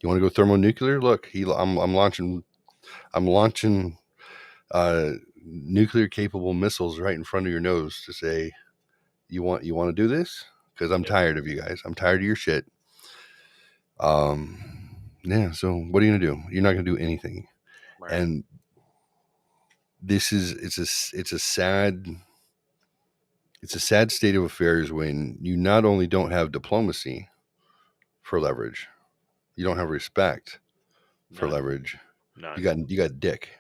You want to go thermonuclear? Look, I'm launching nuclear capable missiles right in front of your nose to say, you want to do this? Because I'm Yep, tired of you guys. I'm tired of your shit. Yeah. So what are you gonna do? You're not gonna do anything. right. And this is it's a sad state of affairs when you not only don't have diplomacy for leverage, you don't have respect for None, leverage. none. You got dick.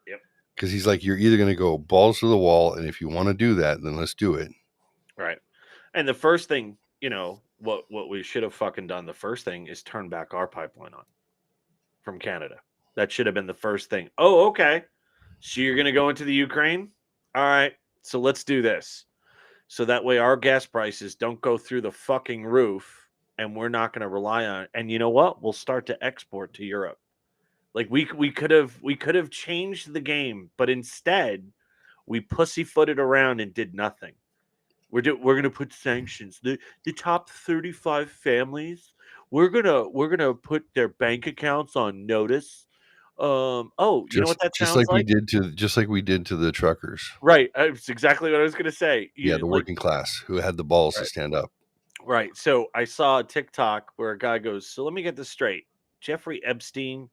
Yep, Because he's like, you're either gonna go balls to the wall, and if you want to do that, then let's do it. right. And the first thing, what we should have fucking done. The first thing is turn back our pipeline on from Canada. That should have been the first thing. Oh, okay. So you're gonna go into the Ukraine? All right. So let's do this. So that way our gas prices don't go through the fucking roof and we're not going to rely on it. And you know what? We'll start to export to Europe. Like we could have changed the game, but instead we pussyfooted around and did nothing. We're gonna put sanctions. The top 35 families, we're gonna put their bank accounts on notice. Oh, you know what that sounds like? Just like we did to the truckers. Right. It's exactly what I was gonna say. Yeah, You the like working class who had the balls to right. stand up. Right. So I saw a TikTok where a guy goes, "So let me get this straight. Jeffrey Epstein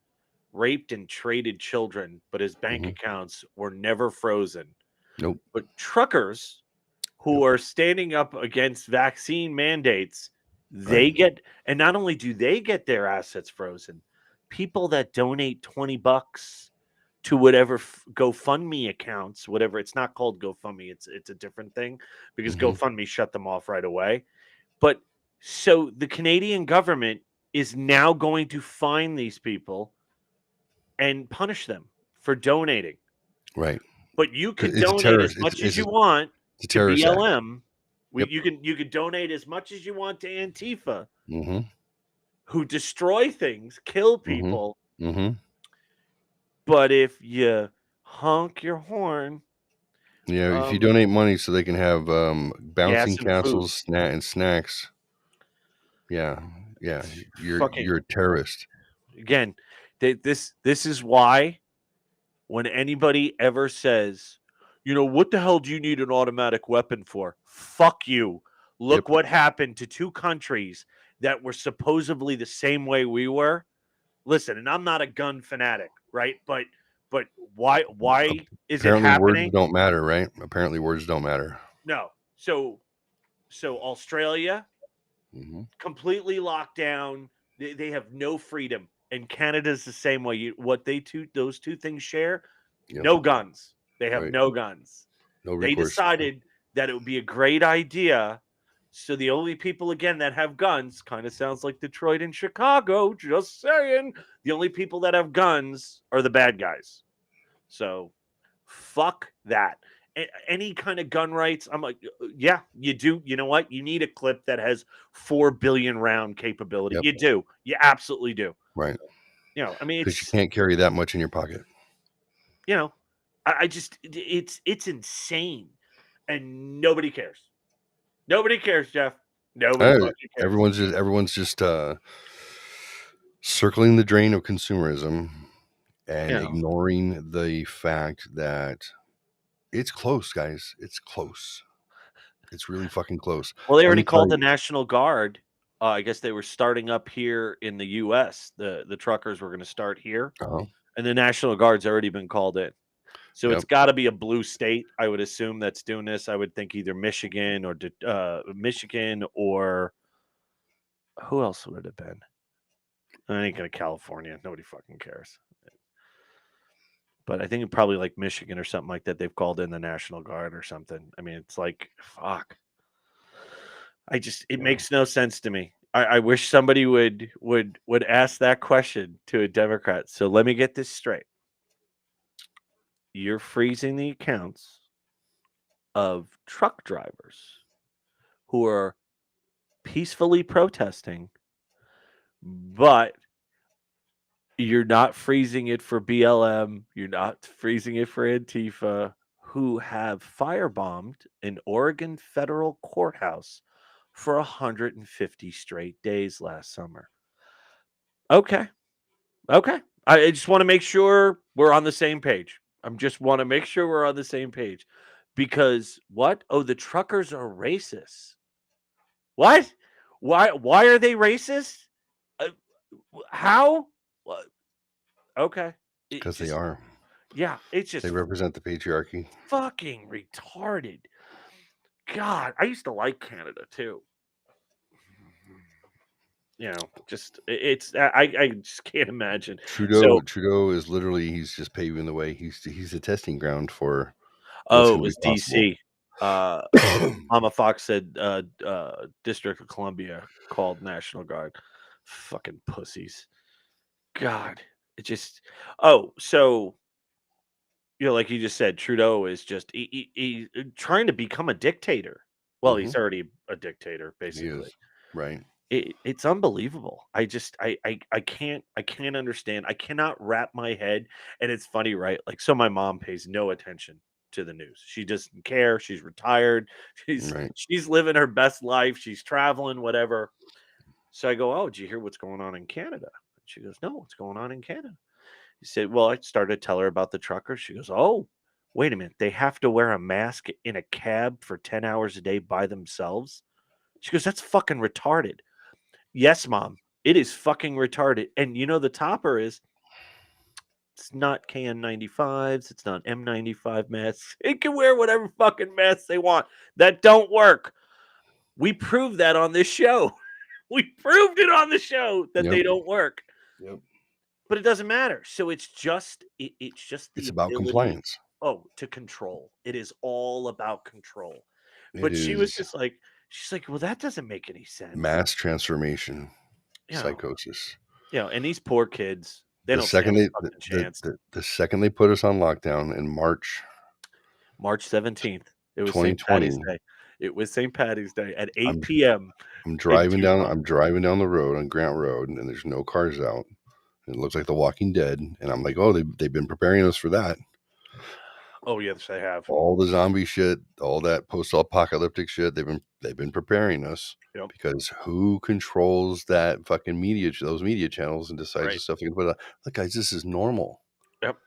raped and traded children, but his bank Hmm. accounts were never frozen. Nope. But truckers who Yep. are standing up against vaccine mandates, Right. they get, and not only do they get their assets frozen, people that donate $20 to whatever GoFundMe accounts, whatever, it's not called GoFundMe, it's a different thing because Hmm. GoFundMe shut them off right away. But so the Canadian government is now going to fine these people and punish them for donating. Right. But you could It's a donate as terrorist. much as you want It's a to terrorist act. BLM. Yep. You could donate as much as you want to Antifa, Hmm. who destroy things, kill Hmm. people. Hmm. But if you honk your horn, Yeah. If you um, donate money so they can have gas bouncing and food, castles, and snacks, yeah, yeah, fucking you're a terrorist. again, this is why when anybody ever says, what the hell do you need an automatic weapon for? Fuck you. Yep. Look what happened to two countries that were supposedly the same way we were. Listen, and I'm not a gun fanatic, right? But why is it Apparently, words happening? don't matter, right? Apparently, words don't matter. No. So Australia Hmm. completely locked down. They have no freedom. And Canada's the same way. What those two things share? Yep. No guns. They have Right. no guns. No They recourse. decided that it would be a great idea. So the only people again that have guns kind of sounds like Detroit and Chicago. Just saying, the only people that have guns are the bad guys. So fuck that. Any kind of gun rights, I'm like, yeah, you do. You know what? You need a clip that has 4 billion round capability. Yep. You do. You absolutely do. Right. I mean, Because you it's can't carry that much in your pocket. you know, I just it's insane, and nobody cares. Nobody cares, Jeff. Nobody Uh, fucking cares. everyone's just circling the drain of consumerism and Yeah. ignoring the fact that it's close, guys. It's close. It's really fucking close. Well, they Let already me tell called the you. National Guard. I guess they were starting up here in the U.S. The truckers were going to start here, Uh-huh. and the National Guard's already been called in. So it's Yep. got to be a blue state, I would assume, that's doing this. I would think either Michigan or who else would it have been? I ain't gonna California. Nobody fucking cares. But I think probably like Michigan or something like that. They've called in the National Guard or something. I mean, it's like fuck. It Yeah. makes no sense to me. I wish somebody would ask that question to a Democrat. So let me get this straight. You're freezing the accounts of truck drivers who are peacefully protesting, but you're not freezing it for BLM, you're not freezing it for Antifa, who have firebombed an Oregon federal courthouse for 150 straight days last summer. Okay. Okay. I just want to make sure we're on the same page. I'm just want to make sure we're on the same page. Because what? Oh, the truckers are racist. What? Why are they racist? Uh, how? What? Okay. It Because they just are. yeah, it's They just represent the patriarchy. fucking retarded. God, I used to like Canada too. Just it's I just can't imagine. Trudeau So, Trudeau is literally he's just paving the way. He's a testing ground for what's oh, it going to be was possible. DC. Uh Mama Fox said District of Columbia called National Guard. Fucking pussies. God. It just oh, so like you just said, Trudeau is just trying to become a dictator. Well, Hmm. he's already a dictator, He basically. is right. It's unbelievable. I can't understand. I cannot wrap my head. And it's funny, right? Like, so my mom pays no attention to the news. She doesn't care. She's retired. She's Right. she's living her best life. She's traveling, whatever. So I go, "Oh, did you hear what's going on in Canada?" She goes, "No, what's going on in Canada?" He said, "Well," I started to tell her about the truckers. She goes, "Oh, wait a minute. They have to wear a mask in a cab for 10 hours a day by themselves?" She goes, "That's fucking retarded." Yes, mom. It is fucking retarded. And the topper is it's not KN95s, it's not M95 masks. It can wear whatever fucking masks they want that don't work. We proved that on this show. We proved it on the show that Yep. they don't work. Yep. But it doesn't matter. So it's just the It's about ability compliance. to control. It is all about control. It But she was is just like she's like, "Well, that doesn't make any sense." mass transformation, You know, psychosis. and these poor kids, they The don't stand second a they fucking chance. the second they put us on lockdown in March March 17th. It was St. Patty's 2020, Day. It was St. Patty's Day at I'm 8 PM I'm in driving down Tucson. I'm driving down the road on Grant Road, and there's no cars out. It looks like The Walking Dead, and I'm like, "Oh, they've been preparing us for that." Oh, yes, they have. All the zombie shit, all that post-apocalyptic shit, they've been preparing us Yep. because who controls that fucking those media channels and decides the Right. stuff they can put out? Look, guys, this is normal. Yep.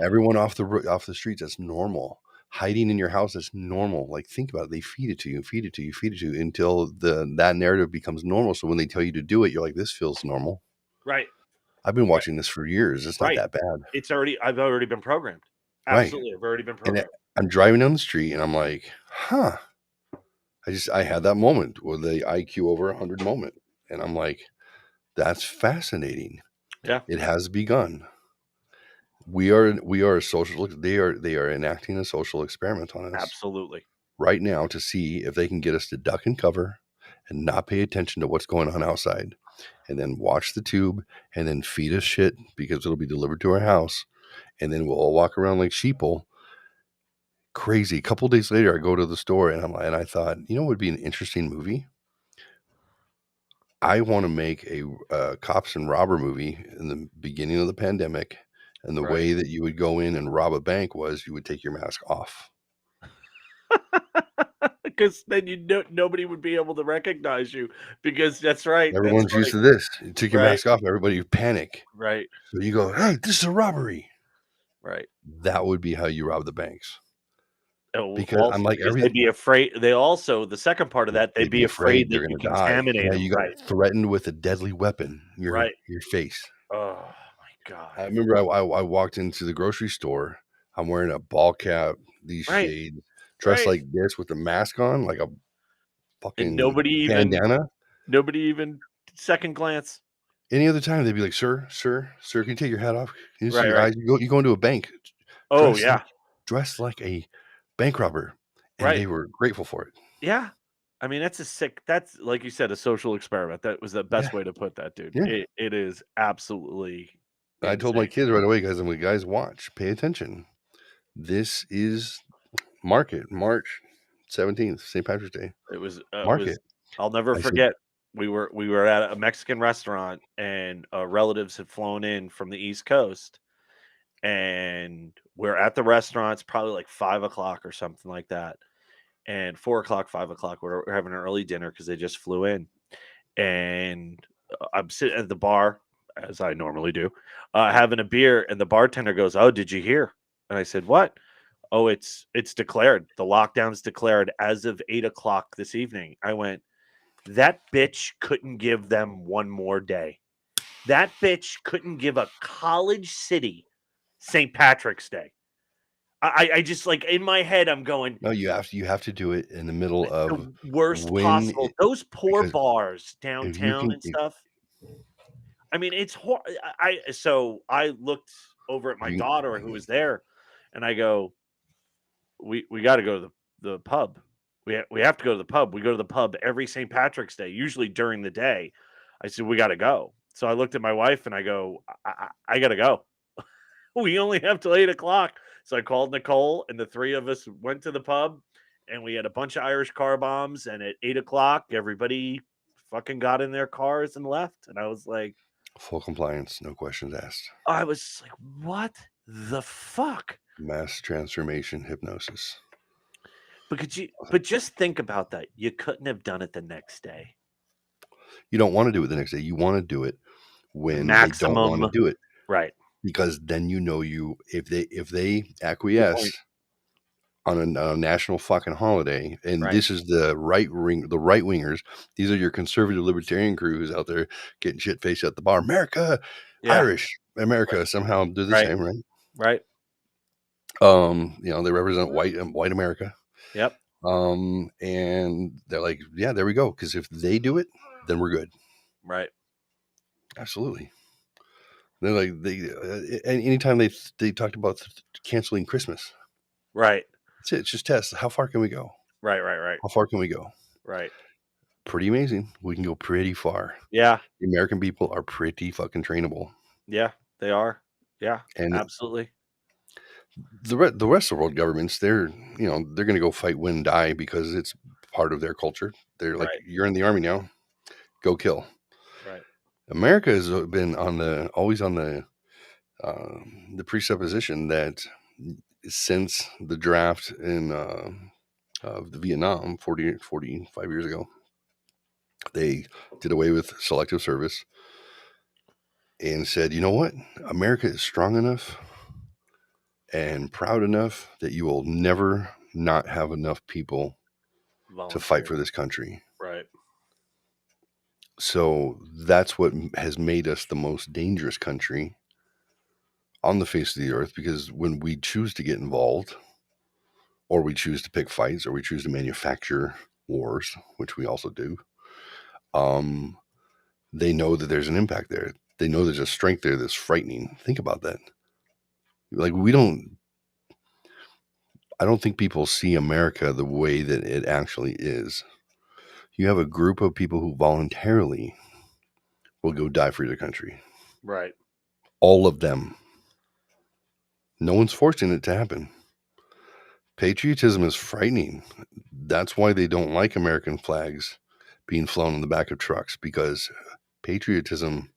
Everyone off the streets, that's normal. Hiding in your house, that's normal. Like, think about it. They feed it to you, feed it to you, feed it to you until that narrative becomes normal. So when they tell you to do it, you're like, this feels normal. Right. I've been Right. watching this for years. It's not Right. that bad. I've already been programmed. Right. Absolutely. I've already been And programmed. I'm driving down the street and I'm like, huh. I had that moment with the IQ over 100 moment. And I'm like, that's fascinating. Yeah. It has begun. We are a social they are enacting a social experiment on us Absolutely. right now to see if they can get us to duck and cover and not pay attention to what's going on outside and then watch the tube and then feed us shit because it'll be delivered to our house and then we'll all walk around like sheeple crazy. A couple days later I go to the store and I thought, what would be an interesting movie? I want to make a cops and robber movie in the beginning of the pandemic And the Right. way that you would go in and rob a bank was you would take your mask off. Because then nobody would be able to recognize you because that's right. That's Everyone's used right. to this. You take your Right. mask off, everybody would panic. Right. So you go, "Hey, this is a robbery." Right. That would be how you rob the banks. Oh, Because I'm also like because they'd every be afraid they also the second part of that, they'd they'd be be afraid afraid that they're you gonna die. contaminate Yeah, them. you Right. got threatened with a deadly weapon in Right. your face. Oh my god. I remember I walked into the grocery store. I'm wearing a ball cap, these Right. shades, dressed Right. like this with the mask on, like a And fucking bandana. nobody even second glance. Any other time, they'd be like, "Sir, sir, sir, can you take your hat off? Can you see Right, your right. eyes? You go into a bank Oh, dressed yeah. like dressed like a bank robber," and Right. they were grateful for it. Yeah. I mean, that's like you said, a social experiment. That was the best Yeah, way to put that, dude. yeah. It is absolutely I told my insane. kids right away, guys, I'm like, "Guys, watch, pay attention. This is March 17th, St. Patrick's Day. It Mark was it." I'll never I said, forget. We were at a Mexican restaurant and relatives had flown in from the East Coast and we're at the restaurant. It's probably like 5 o'clock or something like that. And 4 o'clock, 5 o'clock, we're having an early dinner because they just flew in. And I'm sitting at the bar as I normally do, having a beer, and the bartender goes, "Oh, did you hear?" And I said, "What?" "Oh, it's declared. The lockdown's declared as of 8 o'clock this evening." I went, "That bitch couldn't give them one more day. That bitch couldn't give a college city St. Patrick's Day." I just like in my head, I'm going, "No, you have to do it in the middle of the worst when possible. it Those poor because bars if you downtown can and stuff. I mean, it's so I looked over at if my you daughter who was there, and I go, "We got to go to the pub. We have to go to the pub. We go to the pub every St. Patrick's Day, usually during the day." I said, "We got to go." So I looked at my wife and I go, I got to go. We only have till 8 o'clock." So I called Nicole, and the three of us went to the pub, and we had a bunch of Irish car bombs. And at 8 o'clock, everybody fucking got in their cars and left. And I was like, full compliance, no questions asked. I was like, what the fuck? Mass transformation hypnosis. But just think about that. You couldn't have done it the next day. You don't wanna do it the next day. You wanna do it when they don't wanna Maximum, do it, right? because then you know you if they Good point. acquiesce on a national fucking holiday, and Right. this is the right wingers, these are your conservative libertarian crews out there getting shit faced at the bar. America, Yeah. Irish, America, somehow they're the Right. same, right? Right. They represent white America. Yep. And they're like, yeah, there we go. Because if they do it, then we're good. Right. Absolutely. They're like anytime they talked about canceling Christmas, Right. that's it. It's just test. How far can we go? Right. Right. Right. How far can we go? Right. Pretty amazing. We can go pretty far. Yeah. The American people are pretty fucking trainable, Yeah. They are. Yeah. and Absolutely. the rest of the world governments, they're going to go fight, win, die because it's part of their culture. They're like, Right. you're in the army now, go kill. Right. America has been always on the presupposition that since the draft in of the Vietnam 45 years ago, they did away with selective service and said, you know what, America is strong enough and proud enough that you will never not have enough people to fight Volunteer. for this country. Right. So that's what has made us the most dangerous country on the face of the earth, because when we choose to get involved, or we choose to pick fights, or we choose to manufacture wars, which we also do, um, they know that there's an impact there. They know there's a strength there that's frightening. Think about that. Like I don't think people see America the way that it actually is. You have a group of people who voluntarily will go die for their country. Right. All of them. No one's forcing it to happen. Patriotism is frightening. That's why they don't like American flags being flown on the back of trucks, because patriotism,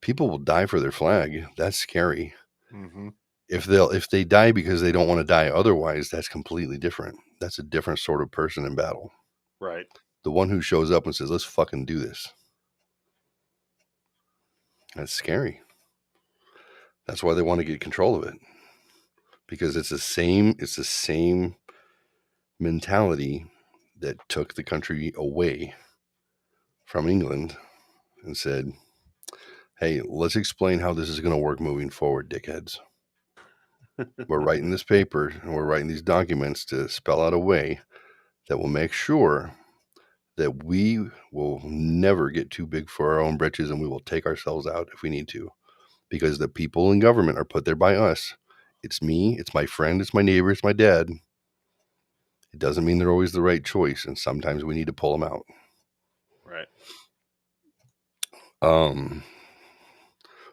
people will die for their flag. That's scary. Mm-hmm. If they die because they don't want to die otherwise, that's completely different. That's a different sort of person in battle. Right. The one who shows up and says, "Let's fucking do this." That's scary. That's why they want to get control of it, because it's the same mentality that took the country away from England and said, "Hey, let's explain how this is going to work moving forward, dickheads. We're writing this paper and we're writing these documents to spell out a way that will make sure that we will never get too big for our own britches, and we will take ourselves out if we need to, because the people in government are put there by us. It's me, it's my friend, it's my neighbor, it's my dad. It doesn't mean they're always the right choice, and sometimes we need to pull them out." Right.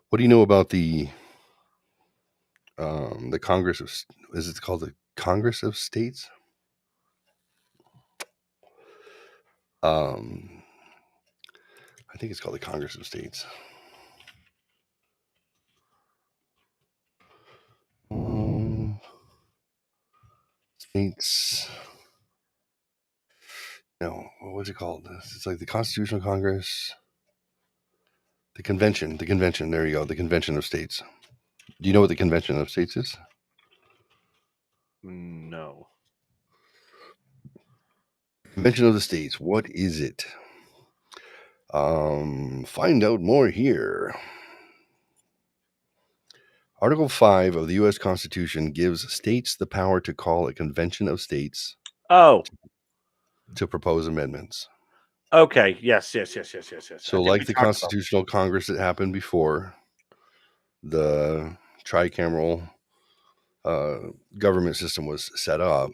What do you know about the Congress of, is it called the Congress of States? Um, I think it's called the Congress of States. States. No, what was it called? It's like the Constitutional Congress, the convention. The convention. There you go. The Convention of States. Do you know what the Convention of States is? No. Convention of the States. What is it? Find out more here. Article 5 of the U.S. Constitution gives states the power to call a convention of states Oh, to propose amendments. okay. Yes. I So, think we like the talked about. Constitutional Congress that happened before, the tricameral uh, government system was set up,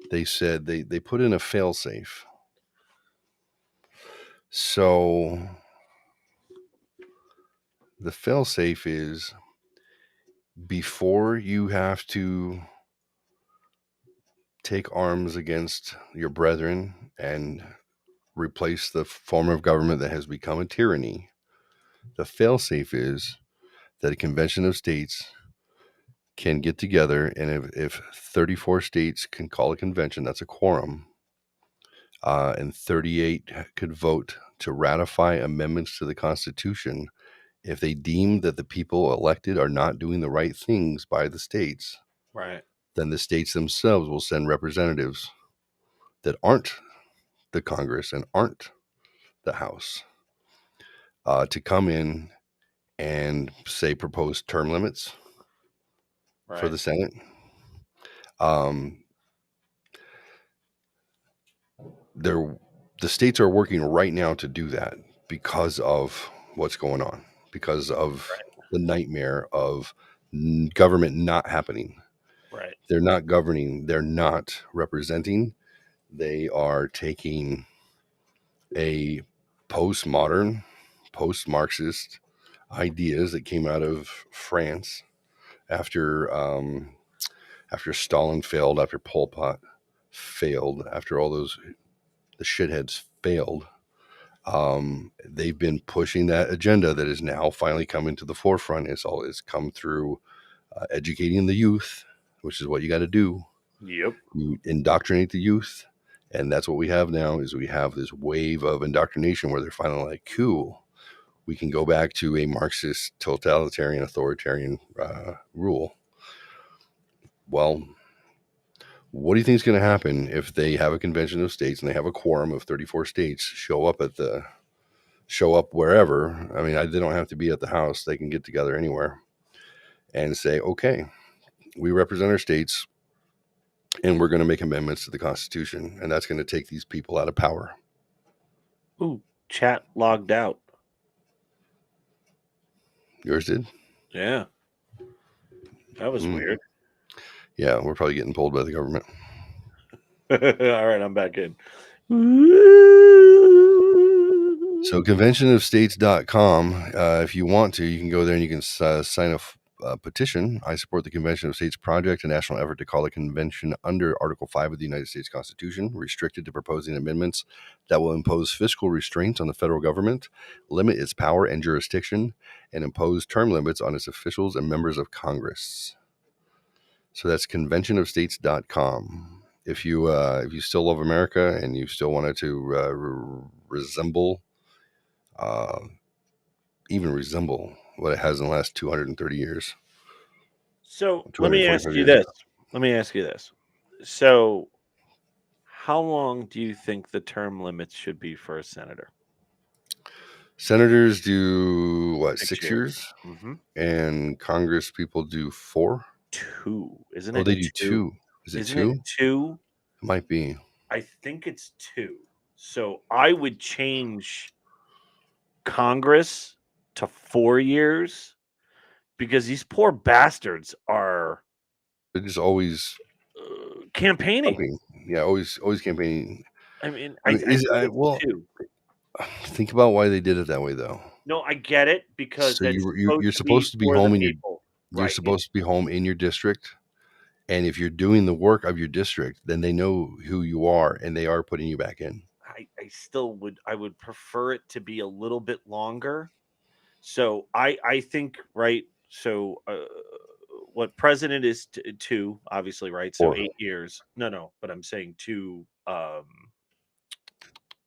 they said they put in a failsafe. So, the failsafe is, before you have to take arms against your brethren and replace the form of government that has become a tyranny, the failsafe is that a convention of states can get together, and if 34 states can call a convention, that's a quorum, and 38 could vote to ratify amendments to the Constitution. If they deem that the people elected are not doing the right things by the states, Right. then the states themselves will send representatives that aren't the Congress and aren't the House, to come in and, say, propose term limits for Right. the Senate. Um, they're the states are working right now to do that because of what's going on, because of the nightmare of government not happening. Right. They're not governing, they're not representing. They are taking a postmodern, post-Marxist ideas that came out of France after after Stalin failed, after Pol Pot failed, after all those the shitheads failed. They've been pushing that agenda that is now finally coming to the forefront. It's come through educating the youth, which is what you got to do. Yep. You indoctrinate the youth, and that's what we have now. Is we have this wave of indoctrination where they're finally like, cool, we can go back to a Marxist, totalitarian, authoritarian rule. Well, what do you think is going to happen if they have a convention of states and they have a quorum of 34 states show up wherever? I mean, they don't have to be at the House. They can get together anywhere and say, okay, we represent our states and we're going to make amendments to the Constitution. And that's going to take these people out of power. Ooh, chat logged out. Yours did? Yeah. That was weird. Yeah, we're probably getting pulled by the government. All right, I'm back in. So conventionofstates.com, if you want to, you can go there and you can sign petition. I support the Convention of States project, a national effort to call a convention under Article 5 of the United States Constitution, restricted to proposing amendments that will impose fiscal restraints on the federal government, limit its power and jurisdiction, and impose term limits on its officials and members of Congress. So that's conventionofstates.com. If you still love America and you still wanted to resemble, uh, even resemble what it has in the last 230 years, So let me ask 245 you years. this. Let me ask you this. So, how long do you think the term limits should be for a senator? Senators do what, 6 6 years. years? Mm-hmm. And Congress people do 4? 2. Isn't Oh, it they do 2? 2. Is it Isn't it 2? 2? It might be. I think it's 2. So I would change Congress to 4 years because these poor bastards are They're just always campaigning. campaigning. Yeah, always campaigning. I mean, I I mean, think it's well, 2. think about why they did it that way, though. No, I get it because So it's you're supposed to be supposed to be for the home in your people. you're Right. It supposed to be home in your district, and if you're doing the work of your district, then they know who you are, and they are putting you back in. I still would prefer it to be a little bit longer. So I think, right, so what president is 2, obviously, right? So Or 8 years. No, but I'm saying 2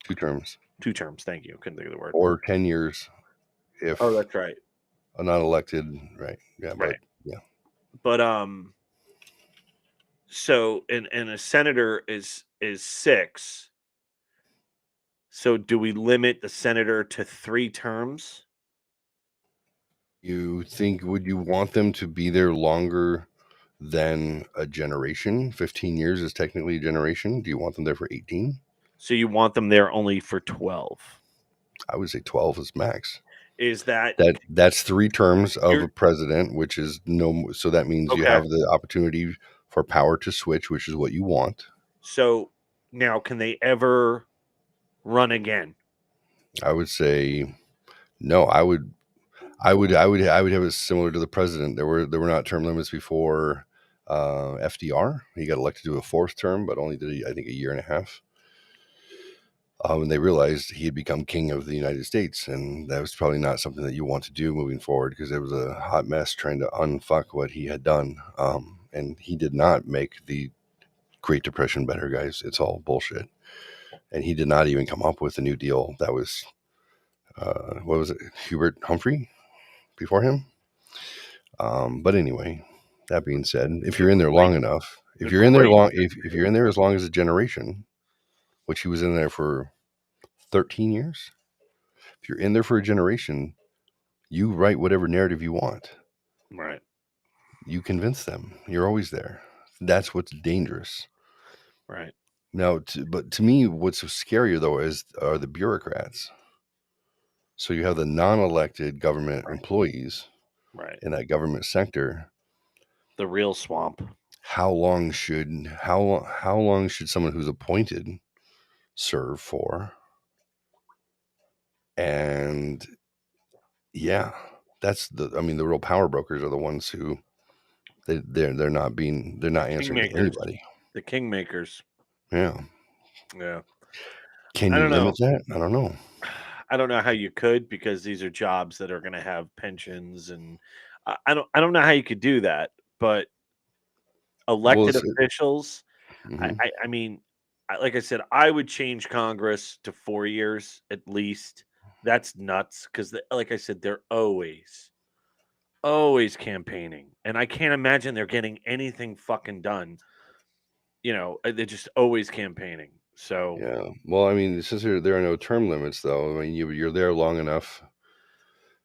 2 terms, 2 terms. Thank you. Couldn't think of the word. or 10 years Oh, if that's right. not elected. Right? Yeah, but Right. yeah. But so and a senator is 6. So do we limit the senator to 3 terms? You think would you want them to be there longer than a generation? 15 years is technically a generation. Do you want them there for 18? So you want them there only for 12. I would say 12 is max. Is that That's 3 terms of you're a president, which is no, so that means you okay. have the opportunity for power to switch, which is what you want. So now can they ever run again? I would say no. I would have it similar to the president. There were not term limits before FDR. He got elected to a 4th term, but only did, I think, a year and a half. And they realized he had become king of the United States, and that was probably not something that you want to do moving forward because it was a hot mess trying to unfuck what he had done. And he did not make the Great Depression better, guys. It's all bullshit. And he did not even come up with a New Deal. That was what was it, Hubert Humphrey before him? But anyway, that being said, if The you're in there great long enough, if the you're in there great long, if you're in there as long as a generation, which he was in there for 13 years, if you're in there for a generation, you write whatever narrative you want. right, You convince them. You're always there. That's what's dangerous. right, Now, but to me, what's scarier though are the bureaucrats. So you have the non-elected government right, employees right. in that government sector. The real swamp. How long should someone who's appointed serve for? And yeah, the real power brokers are the ones who they're not answering to Kingmakers. anybody. The kingmakers. Yeah. Yeah. Can I you don't know. limit that? I don't know. I don't know how you could because these are jobs that are going to have pensions and I don't know how you could do that, but Well, elected officials, mhm. I mean, like I said, I would change Congress to 4 years at least. That's nuts because, like I said, they're always campaigning, and I can't imagine they're getting anything fucking done. They're just always campaigning. So Yeah. Well, I mean, since there are no term limits, though, I mean, you're there long enough.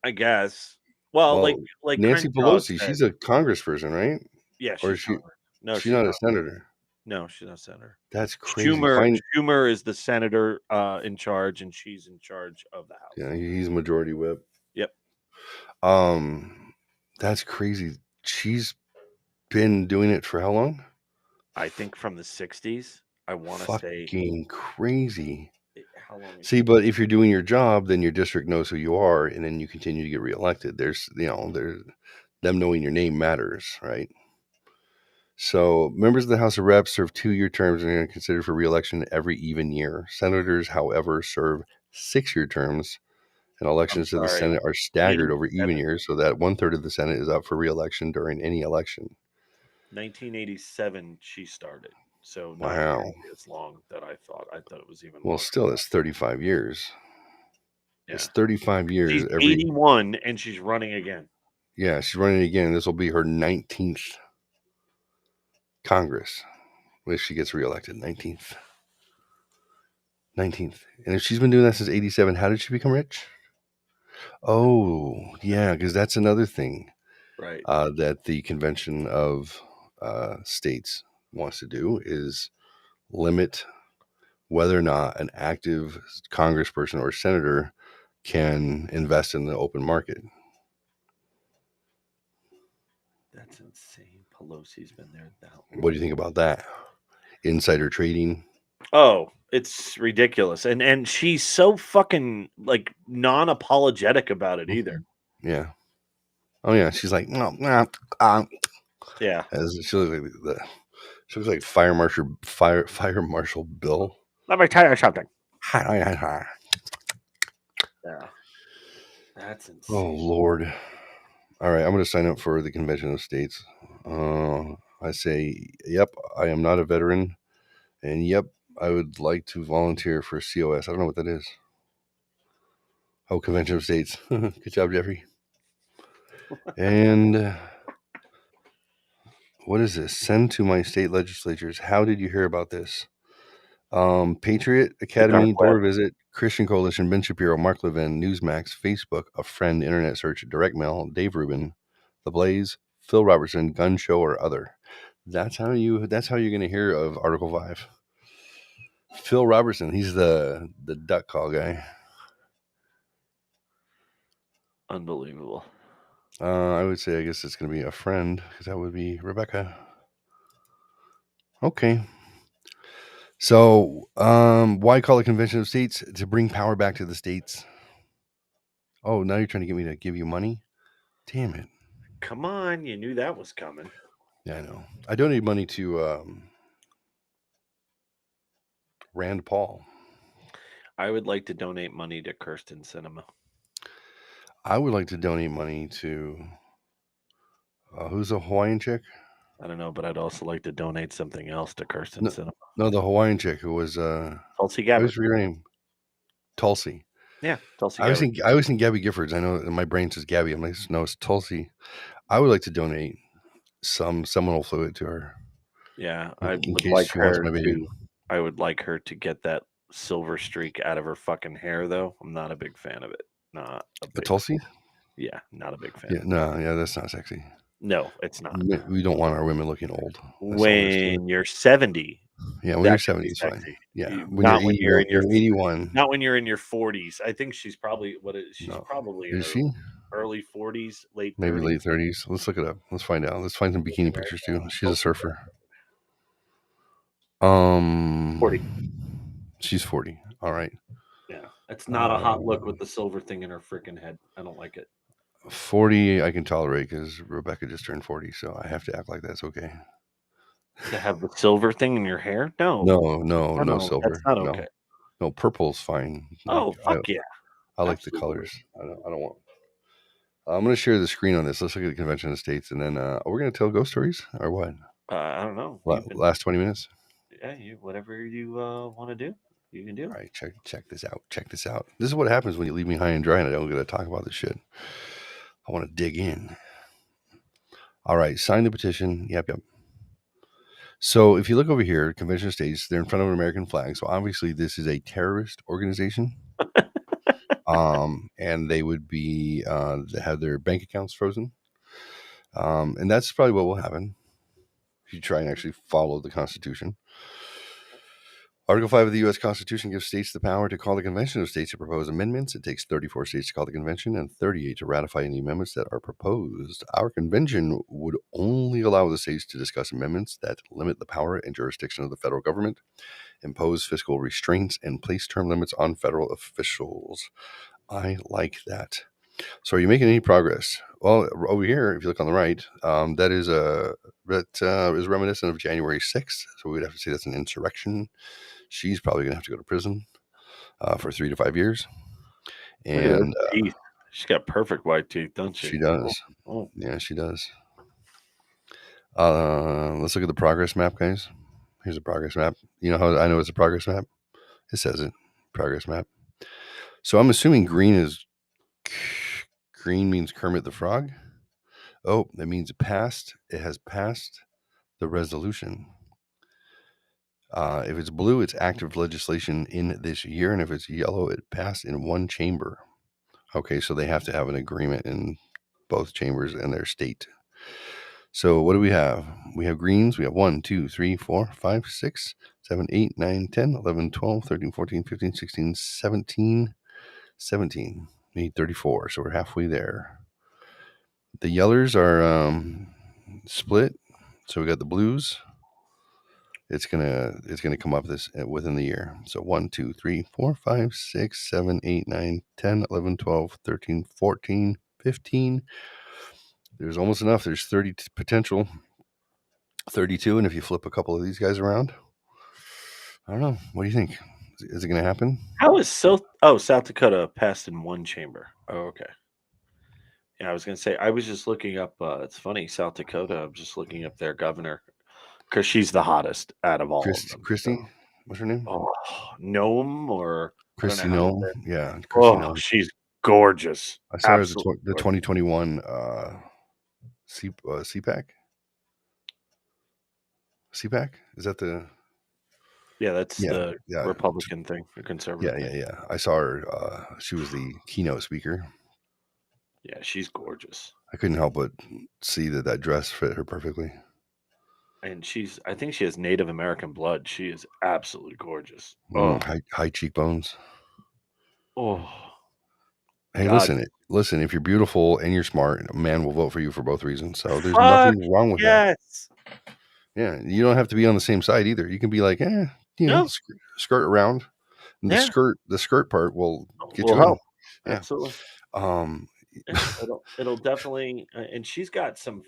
I guess, well, like Well, like Nancy Crenshaw Pelosi, said, she's a congressperson, right? yeah, Or she's is she? Congress. No, She's she's not a not. senator. No, she's not senator. That's crazy. Schumer Fine. Schumer is the senator in charge, and she's in charge of the House. Yeah, he's majority whip. Yep, Um, that's crazy. She's been doing it for how long? I think from the '60s. I want to say Fucking crazy. how long is See, she? but if you're doing your job, then your district knows who you are, and then you continue to get reelected. There's them knowing your name matters, right? So, members of the House of Reps serve 2-year terms and are considered for reelection every even year. Senators, however, serve 6-year terms, and I'm elections to the sorry. Senate are staggered over even 87. years so that 1/3 of the Senate is up for reelection during any election. 1987 she started. So not Wow. nearly as long that I thought. I thought it was even Well, longer. still, it's 35 years. It's Yeah. 35 She's years every. 81 and she's running again. Yeah, she's running again. This will be her 19th Congress if she gets reelected. 19th. 19th. And if she's been doing that since 87, how did she become rich? Oh, yeah, because that's another thing Right. that the Convention of States wants to do is limit whether or not an active congressperson or senator can invest in the open market. That's insane. Pelosi's been there that long. What do you think about that? Insider trading? Oh, it's ridiculous. And she's so fucking like non-apologetic about it either. Yeah. Oh yeah. She's like, no, no, Yeah. as she looks like she looks like Fire Marshal Bill. Let me tell you something. Oh Yeah. That's insane. Lord. All right, I'm going to sign up for the Convention of States. I say, yep, I am not a veteran, and yep, I would like to volunteer for COS. I don't know what that is. Oh, Convention of States. Good job, Jeffrey. And what is this? Send to my state legislatures. How did you hear about this? Patriot The dark Academy, web. Door Visit, Christian Coalition, Ben Shapiro, Mark Levin, Newsmax, Facebook, A Friend, Internet Search, Direct Mail, Dave Rubin, The Blaze, Phil Robertson, Gun Show, or other. That's how you're gonna hear of Article 5. Phil Robertson, he's the duck call guy. Unbelievable. I would say I guess it's gonna be a friend, because that would be Rebecca. Okay. So, why call a convention of states? To bring power back to the states. Oh, now you're trying to get me to give you money? Damn it. Come on, you knew that was coming. Yeah, I know. I donate money to Rand Paul. I would like to donate money to Kirsten Cinema. I would like to donate money to who's a Hawaiian chick? I don't know, but I'd also like to donate something else to Kirsten No, Cinema. no, the Hawaiian chick who was Tulsi I Gabbard. always forget her name. Tulsi. Yeah, Tulsi Gabbard. I always think Gabby Giffords. I know my brain says Gabby. I'm like, no, it's Tulsi. I would like to donate some seminal fluid to her Yeah, in case she wants my baby. I would like her to get that silver streak out of her fucking hair, though. I'm not a big fan of it. Not a But big. Tulsi? Yeah, not a big fan. Yeah, no, yeah, that's not sexy. No, it's not. We don't want our women looking old. That's all there is to it. When you're 70, Yeah, when you're that could 70, be it's fine. sexy. Yeah, when you're Not when you're 81, in when your you're 81. not when you're in your 40s. I think she's probably she's No, probably in is her she? early 40s, late Maybe 30s. late 30s. Let's look it up. Let's find out. Let's find some bikini Right pictures too. now. She's a Tulsi surfer. Gabbard. 40. She's 40. All right. Yeah. It's not a hot look with Um, the silver thing in her freaking head. I don't like it. 40 I can tolerate because Rebecca just turned 40, so I have to act like that's okay. To have the silver thing in your hair? No. No, No, that's silver. not No, okay. no, purple's fine. Like Oh, fuck yeah. I like the Absolutely. colors. I don't want. I'm gonna share the screen on this. Let's look at the Convention of States, and then we're gonna tell ghost stories or what? I don't know. You've been Last 20 minutes. yeah, whatever you want to do, you can do. All right, check this out. Check this out. This is what happens when you leave me high and dry, and I don't get to talk about this shit. I want to dig in. All right, sign the petition. Yep. So if you look over here, Convention of States, they're in front of an American flag. So obviously this is a terrorist organization. And they would be they have their bank accounts frozen. And that's probably what will happen if you try and actually follow the Constitution. Article 5 of the U.S. Constitution gives states the power to call the Convention of States to propose amendments. It takes 34 states to call the convention and 38 to ratify any amendments that are proposed. Our convention would only allow the states to discuss amendments that limit the power and jurisdiction of the federal government, impose fiscal restraints, and place term limits on federal officials. I like that. So, are you making any progress? Well, over here, if you look on the right, that is reminiscent of January 6th. So we'd have to say that's an insurrection. She's probably going to have to go to prison for 3 to 5 years. Look at those And teeth. She's got perfect white teeth, don't she? she Oh, does. oh. Yeah, she does. Let's look at the progress map, guys. Here's a progress map. You know how I know it's a progress map? It says it. Progress map. So I'm assuming green means Kermit the Frog. Oh, that means it passed. It has passed the resolution. If it's blue, it's active legislation in this year, and if it's yellow, it passed in one chamber. Okay, so they have to have an agreement in both chambers and their state. So what do we have? We have greens. We have 1, 2, 3, 4, 5, 6, 7, 8, 9, 10, 11, 12, 13, 14, 15, 16, 17, 17. We need 34, so we're halfway there. The yellers are split. So we got the blues. It's gonna come up this within the year. So 1, 2, 3, 4, 5, 6, 7, 8, 9, 10, 11, 12, 13, 14, 15. There's almost enough. There's 30 potential. 32, and if you flip a couple of these guys around, I don't know. What do you think? Is it going to happen? How is South Dakota passed in one chamber? Oh, okay. Yeah, I was gonna say I was just looking up. It's funny, South Dakota. I'm just looking up their governor because she's the hottest out of all of them. So, Christy, what's her name? oh, Nome, or I don't know Christy how you Nome. say it. Yeah, Christy Oh, Nome. she's gorgeous, I saw her at absolutely the gorgeous. 2021 CPAC. CPAC is that the? Yeah, that's Yeah, the yeah, Republican thing, the yeah, conservative yeah, thing. yeah. I saw her. She was the keynote speaker. Yeah, she's gorgeous, I couldn't help but see that dress fit her perfectly. and I think she has Native American blood. She is absolutely gorgeous. Oh, High cheekbones. oh, Hey, God, listen. If you're beautiful and you're smart, a man will vote for you for both reasons. So there's fuck nothing wrong with that. yes. Yeah, you don't have to be on the same side either. You can be like, No, skirt around, and yeah, the skirt part will get will you in. help. Yeah. Absolutely. Um, Yeah, it'll definitely, and she's got some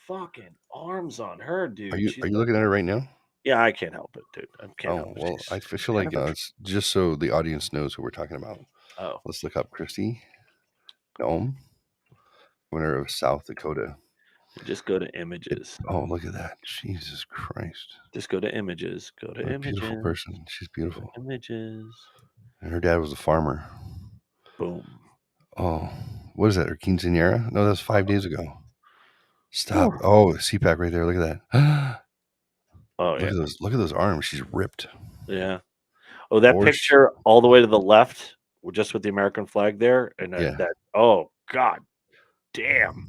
fucking arms on her, dude. are She's you got looking at it right now? Yeah, I can't help it, dude. I can't Oh help it. well, I She's feel kind like of a it's just so the audience knows who we're talking about. oh, Let's look up Christy Nome, winner of South Dakota. just go to images. Oh, look at that! Jesus Christ, Just go to images. Go to what a beautiful images. person. She's Go to beautiful, images. and her dad was a farmer. Boom. Oh, what is that? Her quinceanera? No, that was 5 days ago. Stop. Whew. Oh, CPAC right there. Look at that. Oh Look yeah. at those. Look at those arms. She's ripped. Yeah. Oh, that Or picture all the way to the left, just with the American flag there, and yeah. that oh god damn.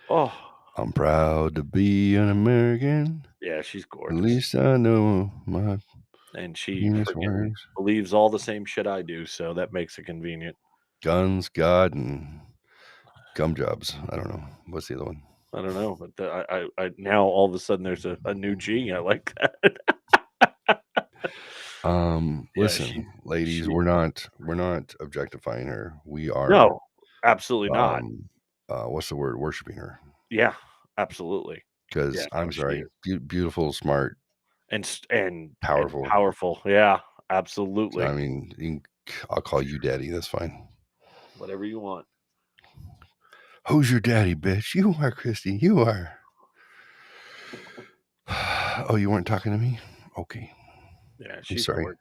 Oh I'm proud to be an American. yeah, she's At gorgeous. least I know my And she penis freaking works. believes all the same shit I do, so that makes it convenient. Guns, God, and gum jobs. I don't know. What's the other one? I don't know, but I now all of a sudden there's a new G. I like that. Yeah, Listen, ladies, she we're not objectifying her. We are no, absolutely not. um what's the word? Worshiping her. Yeah, absolutely. Because Yeah, I'm no, she sorry, is. beautiful, smart, And powerful. powerful. Yeah, I absolutely. mean, I'll call you daddy. That's fine. Whatever you want. Who's your daddy, bitch? You are, Christy. You are. Oh, you weren't talking to me? Okay. Yeah, I'm she's sorry. gorgeous.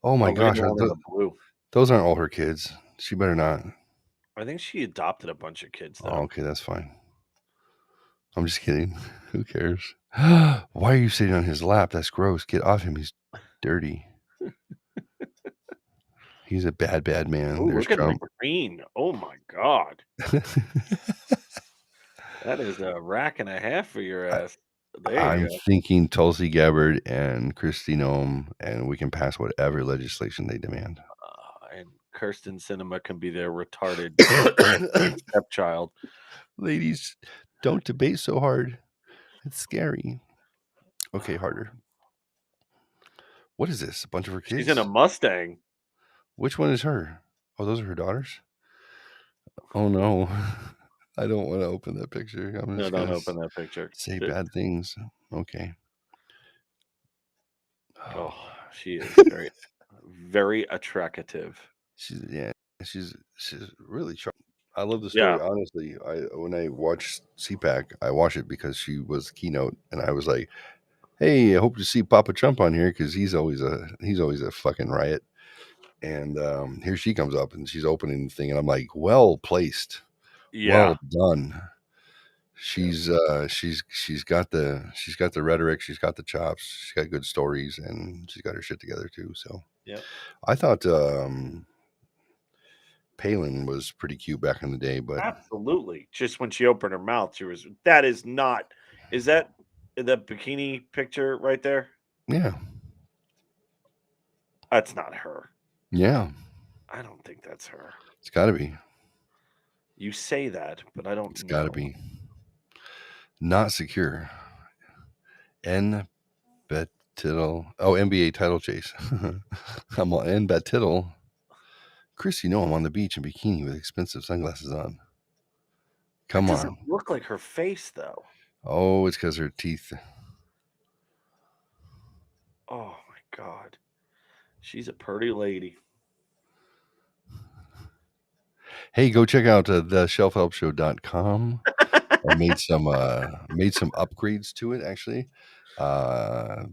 Oh my Oh, look at gosh. the one in the blue. Those aren't all her kids. She better not. I think she adopted a bunch of kids Oh, though. okay, that's fine. I'm just kidding. Who cares? Why are you sitting on his lap? That's gross. Get off him. He's dirty. He's a bad, bad man. Oh, There's look at the Trump. green. Oh my god. That is a rack and a half for your I, ass. There you I'm go. thinking Tulsi Gabbard and Kristi Noem, and we can pass whatever legislation they demand. And Kirsten Cinema can be their retarded stepchild. Ladies, don't debate so hard. It's scary. Okay, harder. What is this? A bunch of her She's in a kids? Mustang. Which one is her? Oh, those are her daughters? Oh no. I don't want to open that picture. I'm No, just don't gonna open that picture. say bad things. Okay. Oh, Oh, she is very, very attractive. yeah, she's really sharp. I love the Yeah, story. Honestly, I when I watch CPAC, I watch it because she was keynote, and I was like, "Hey, I hope to see Papa Trump on here because he's always a fucking riot." And here she comes up, and she's opening the thing, and I'm like, "Well placed, yeah, well done." yeah, She's got the rhetoric, she's got the chops, she's got good stories, and she's got her shit together too. So yeah. I thought Palin was pretty cute back in the day, but Absolutely. Just when she opened her mouth, she was. That is not. Is that the bikini picture right there? yeah, That's not her. yeah, I don't think that's her. it's got to be, You say that, but I don't it's got to know. be not secure. N bet tittle. Oh, NBA title chase. I'm on N bet tittle. Chris, I'm on the beach in bikini with expensive sunglasses on. That Come doesn't on. look like her face, though. Oh, it's because her teeth. Oh my god, she's a pretty lady. Hey, go check out theshelfhelpshow.com. I made some upgrades to it actually,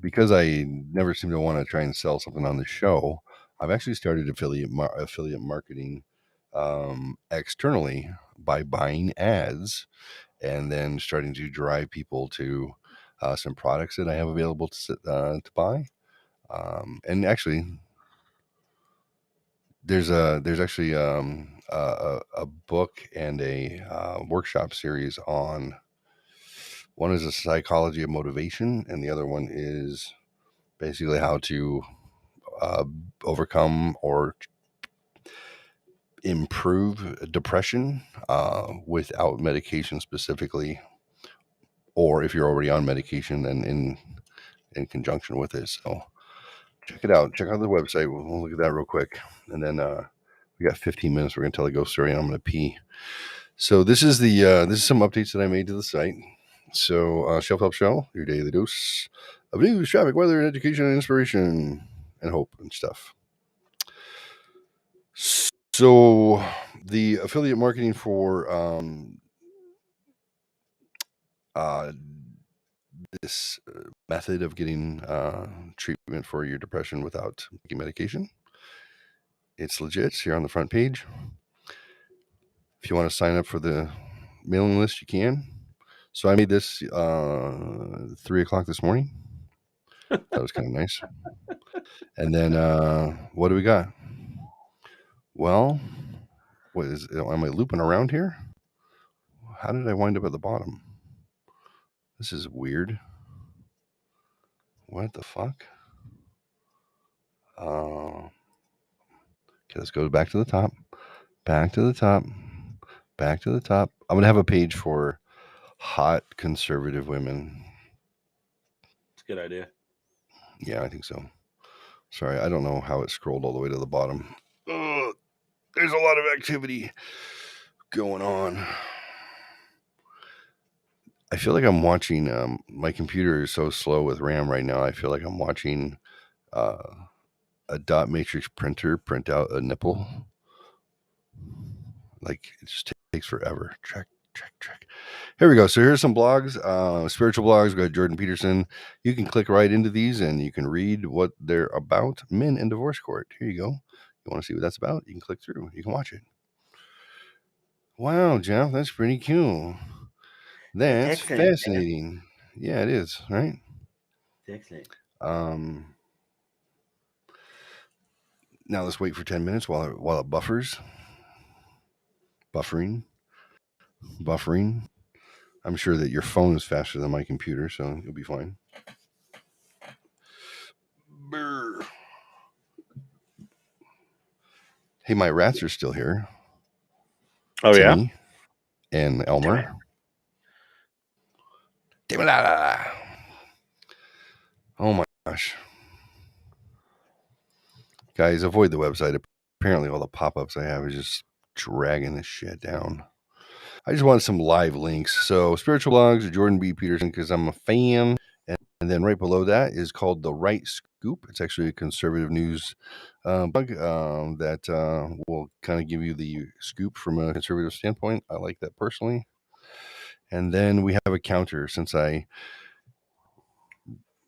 because I never seem to want to try and sell something on the show. I've actually started affiliate marketing externally by buying ads and then starting to drive people to some products that I have available to buy. And actually, there's actually a book and a workshop series on. One is a psychology of motivation, and the other one is basically how to uh, overcome or improve depression without medication specifically, or if you're already on medication, then in conjunction with it. So check it out. Check out the website. We'll look at that real quick, and then we got 15 minutes. We're gonna tell a ghost story, and I'm gonna pee. So this is some updates that I made to the site. So Shelf Help Show, your daily dose of news, traffic, weather, and education, and inspiration, and hope and stuff. So the affiliate marketing for uh, this method of getting treatment for your depression without taking medication, it's legit. It's here on the front page. If you want to sign up for the mailing list, you can. So I made this 3 o'clock this morning. That was kind of nice. And then what do we got? Well, what is? Am I looping around here? How did I wind up at the bottom? This is weird. What the fuck? Okay, let's go back to the top. Back to the top. Back to the top. I'm gonna have a page for hot conservative women. It's a good idea. Yeah, I think so. Sorry, I don't know how it scrolled all the way to the bottom. Ugh, there's a lot of activity going on. I feel like I'm watching. My computer is so slow with RAM right now. I feel like I'm watching uh, a dot matrix printer print out a nipple. Like it just takes forever. Track. Here we go. So here's some blogs, spiritual blogs. We got Jordan Peterson. You can click right into these and you can read what they're about. Men and divorce court. Here you go. You want to see what that's about? You can click through. You can watch it. Wow, Jeff, that's pretty cool. That's That's excellent, man. fascinating. Yeah, it is, right? That's excellent. Um, Now let's wait for 10 minutes while it buffers. Buffering. Buffering. I'm sure that your phone is faster than my computer, so you'll be fine. Brr. Hey, my rats are still here. Oh yeah. Timmy and Damn it. Elmer. Timmy. Oh my gosh. Guys, avoid the website. Apparently all the pop-ups I have is just dragging this shit down. I just wanted some live links. So spiritual blogs, Jordan B. Peterson, because I'm a fan. And then right below that is called The Right Scoop. It's actually a conservative news blog that will kind of give you the scoop from a conservative standpoint. I like that personally. And then we have a counter since I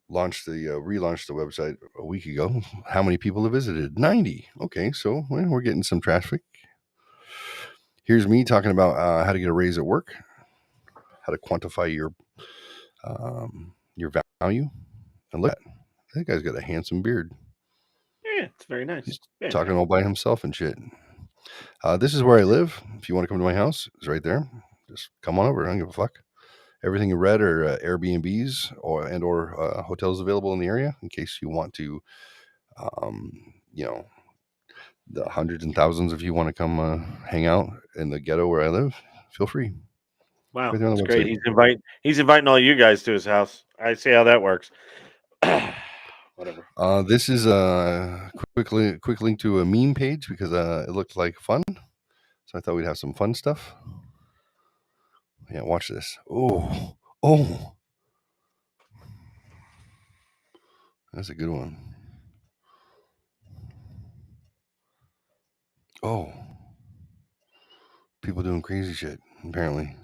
relaunched the website a week ago. How many people have visited? 90. Okay, so we're getting some traffic. Here's me talking about how to get a raise at work, how to quantify your value. And look, that guy's got a handsome beard. Yeah, it's very nice. He's Very talking nice. all by himself and shit. This is where I live. If you want to come to my house, it's right there. Just come on over. I don't give a fuck. Everything you read are Airbnbs or hotels available in the area in case you want to, um, you know, the hundreds and thousands of you want to come hang out in the ghetto where I live. Feel free. Wow, Right there on that's the great. website. He's inviting all you guys to his house. I see how that works. Whatever. This is a quick link to a meme page because it looked like fun. So I thought we'd have some fun stuff. Yeah, watch this. Oh, that's a good one. Oh, people doing crazy shit. Apparently,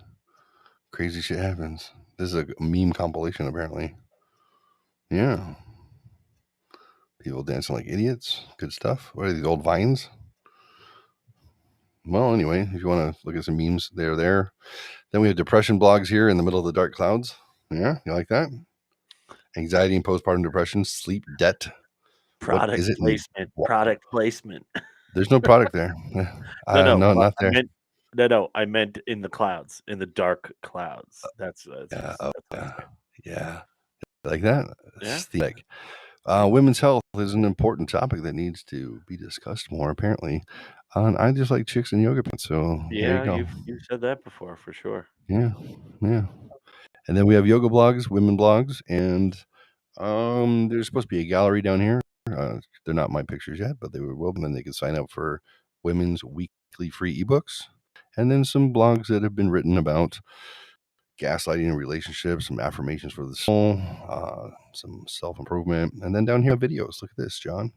crazy shit happens. This is a meme compilation. Apparently, yeah. People dancing like idiots. Good stuff. What are these old vines? Well, anyway, if you want to look at some memes, they're there. Then we have depression blogs here in the middle of the dark clouds. Yeah, you like that? Anxiety and postpartum depression, sleep debt. What Product is it? And placement. Product placement. there's no product there. No, no, No, but not I there. meant no, no. I meant in the clouds, in the dark clouds. That's Yeah, that's what I was saying. yeah. Like that? Yeah, It's the yeah, women's health is an important topic that needs to be discussed more, apparently. And I just like chicks and yoga pants, so there you yeah. go. You've said that before for sure. Yeah, yeah. And then we have yoga blogs, women blogs, and there's supposed to be a gallery down here. They're not my pictures yet, but they will. And then they can sign up for women's weekly free ebooks, and then some blogs that have been written about gaslighting in relationships, some affirmations for the soul, some self improvement, and then down here videos. Look at this, John.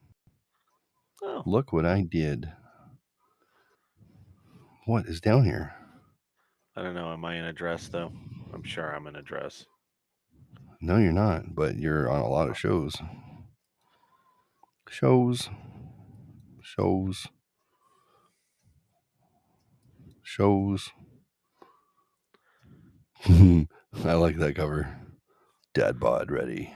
Oh, Look what I did. What is down here? I don't know. Am I in a dress though? I'm sure I'm in a dress. No, you're not, but you're on a lot of shows. Shows, shows, shows. I like that cover. Dad bod ready.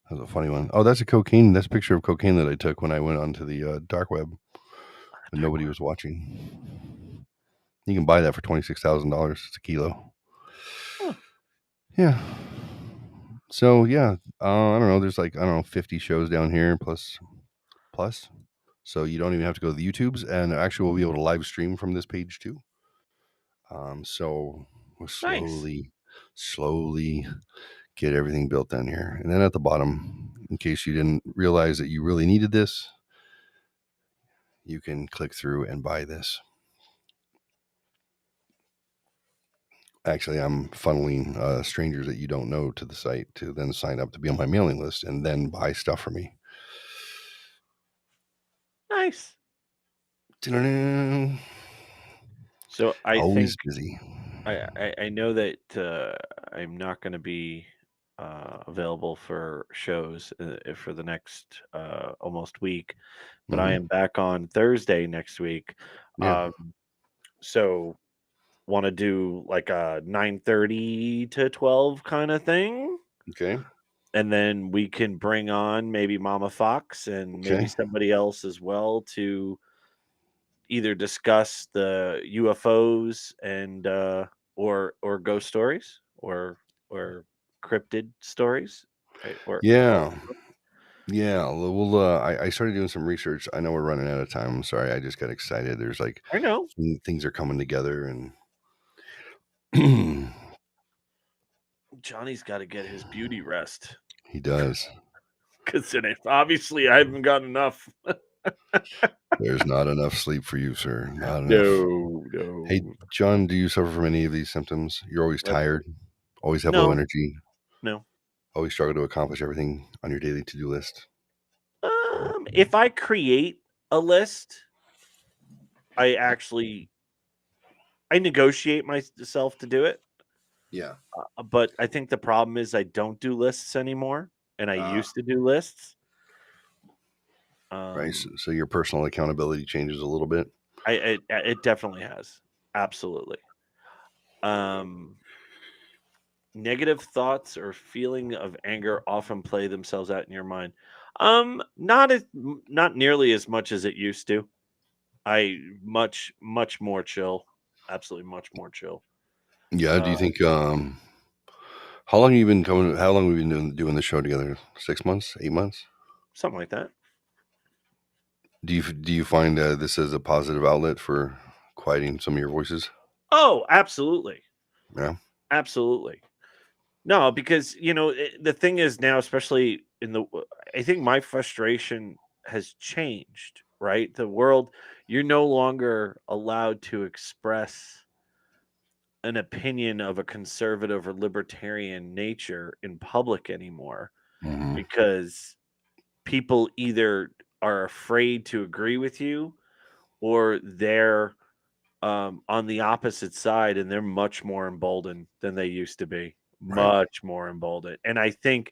That was a funny one. Oh, that's a cocaine. That's a picture of cocaine that I took when I went onto the dark web when Dark nobody web. was watching. You can buy that for $26,000. It's a kilo. Huh. Yeah. So yeah, I don't know. There's like I don't know 50 shows down here plus. So you don't even have to go to the YouTubes, and actually we'll be able to live stream from this page too. So we'll Nice. slowly get everything built down here, and then at the bottom, in case you didn't realize that you really needed this, you can click through and buy this. Actually, I'm funneling strangers that you don't know to the site to then sign up to be on my mailing list and then buy stuff for me. Nice. Ta-da-da. So I think Always busy. I know that I'm not going to be available for shows for the next almost week, but I Hmm. am back on Thursday next week. Yeah. Um, so want to do like a 9:30 to 12 kind of thing, Okay. and then we can bring on maybe Mama Fox and maybe Okay. somebody else as well to either discuss the UFOs and or ghost stories or cryptid stories, right? Or Yeah. Yeah. We'll. I started doing some research. I know we're running out of time. I'm sorry. I just got excited. There's like I know things are coming together, and Johnny's got to get his beauty rest he does. because obviously I haven't got enough. There's not enough sleep for you, sir. Not enough. No, Hey, no. John, do you suffer from any of these symptoms? You're always Nope. tired, always have low No, energy, no. always struggle to accomplish everything on your daily to-do list. If I create a list, I actually I negotiate myself to do it. Yeah. But I think the problem is I don't do lists anymore, and I Uh, used to do lists. right. So, Um, so your personal accountability changes a little bit. it definitely has, absolutely. Um, Negative thoughts or feeling of anger often play themselves out in your mind. Not nearly as much as it used to. I much more chill, absolutely much more chill. Yeah. Do Uh, you think? How long have you been coming? How long have we been doing the show together? 6 months? 8 months? Something like that. Do you find this as a positive outlet for quieting some of your voices? Oh, absolutely, Yeah. absolutely. No, because the thing is now, especially I think my frustration has changed. Right, the world, you're no longer allowed to express an opinion of a conservative or libertarian nature in public anymore Hmm. because people either are afraid to agree with you or they're on the opposite side and they're much more emboldened than they used to be. Right. Much more emboldened. And I think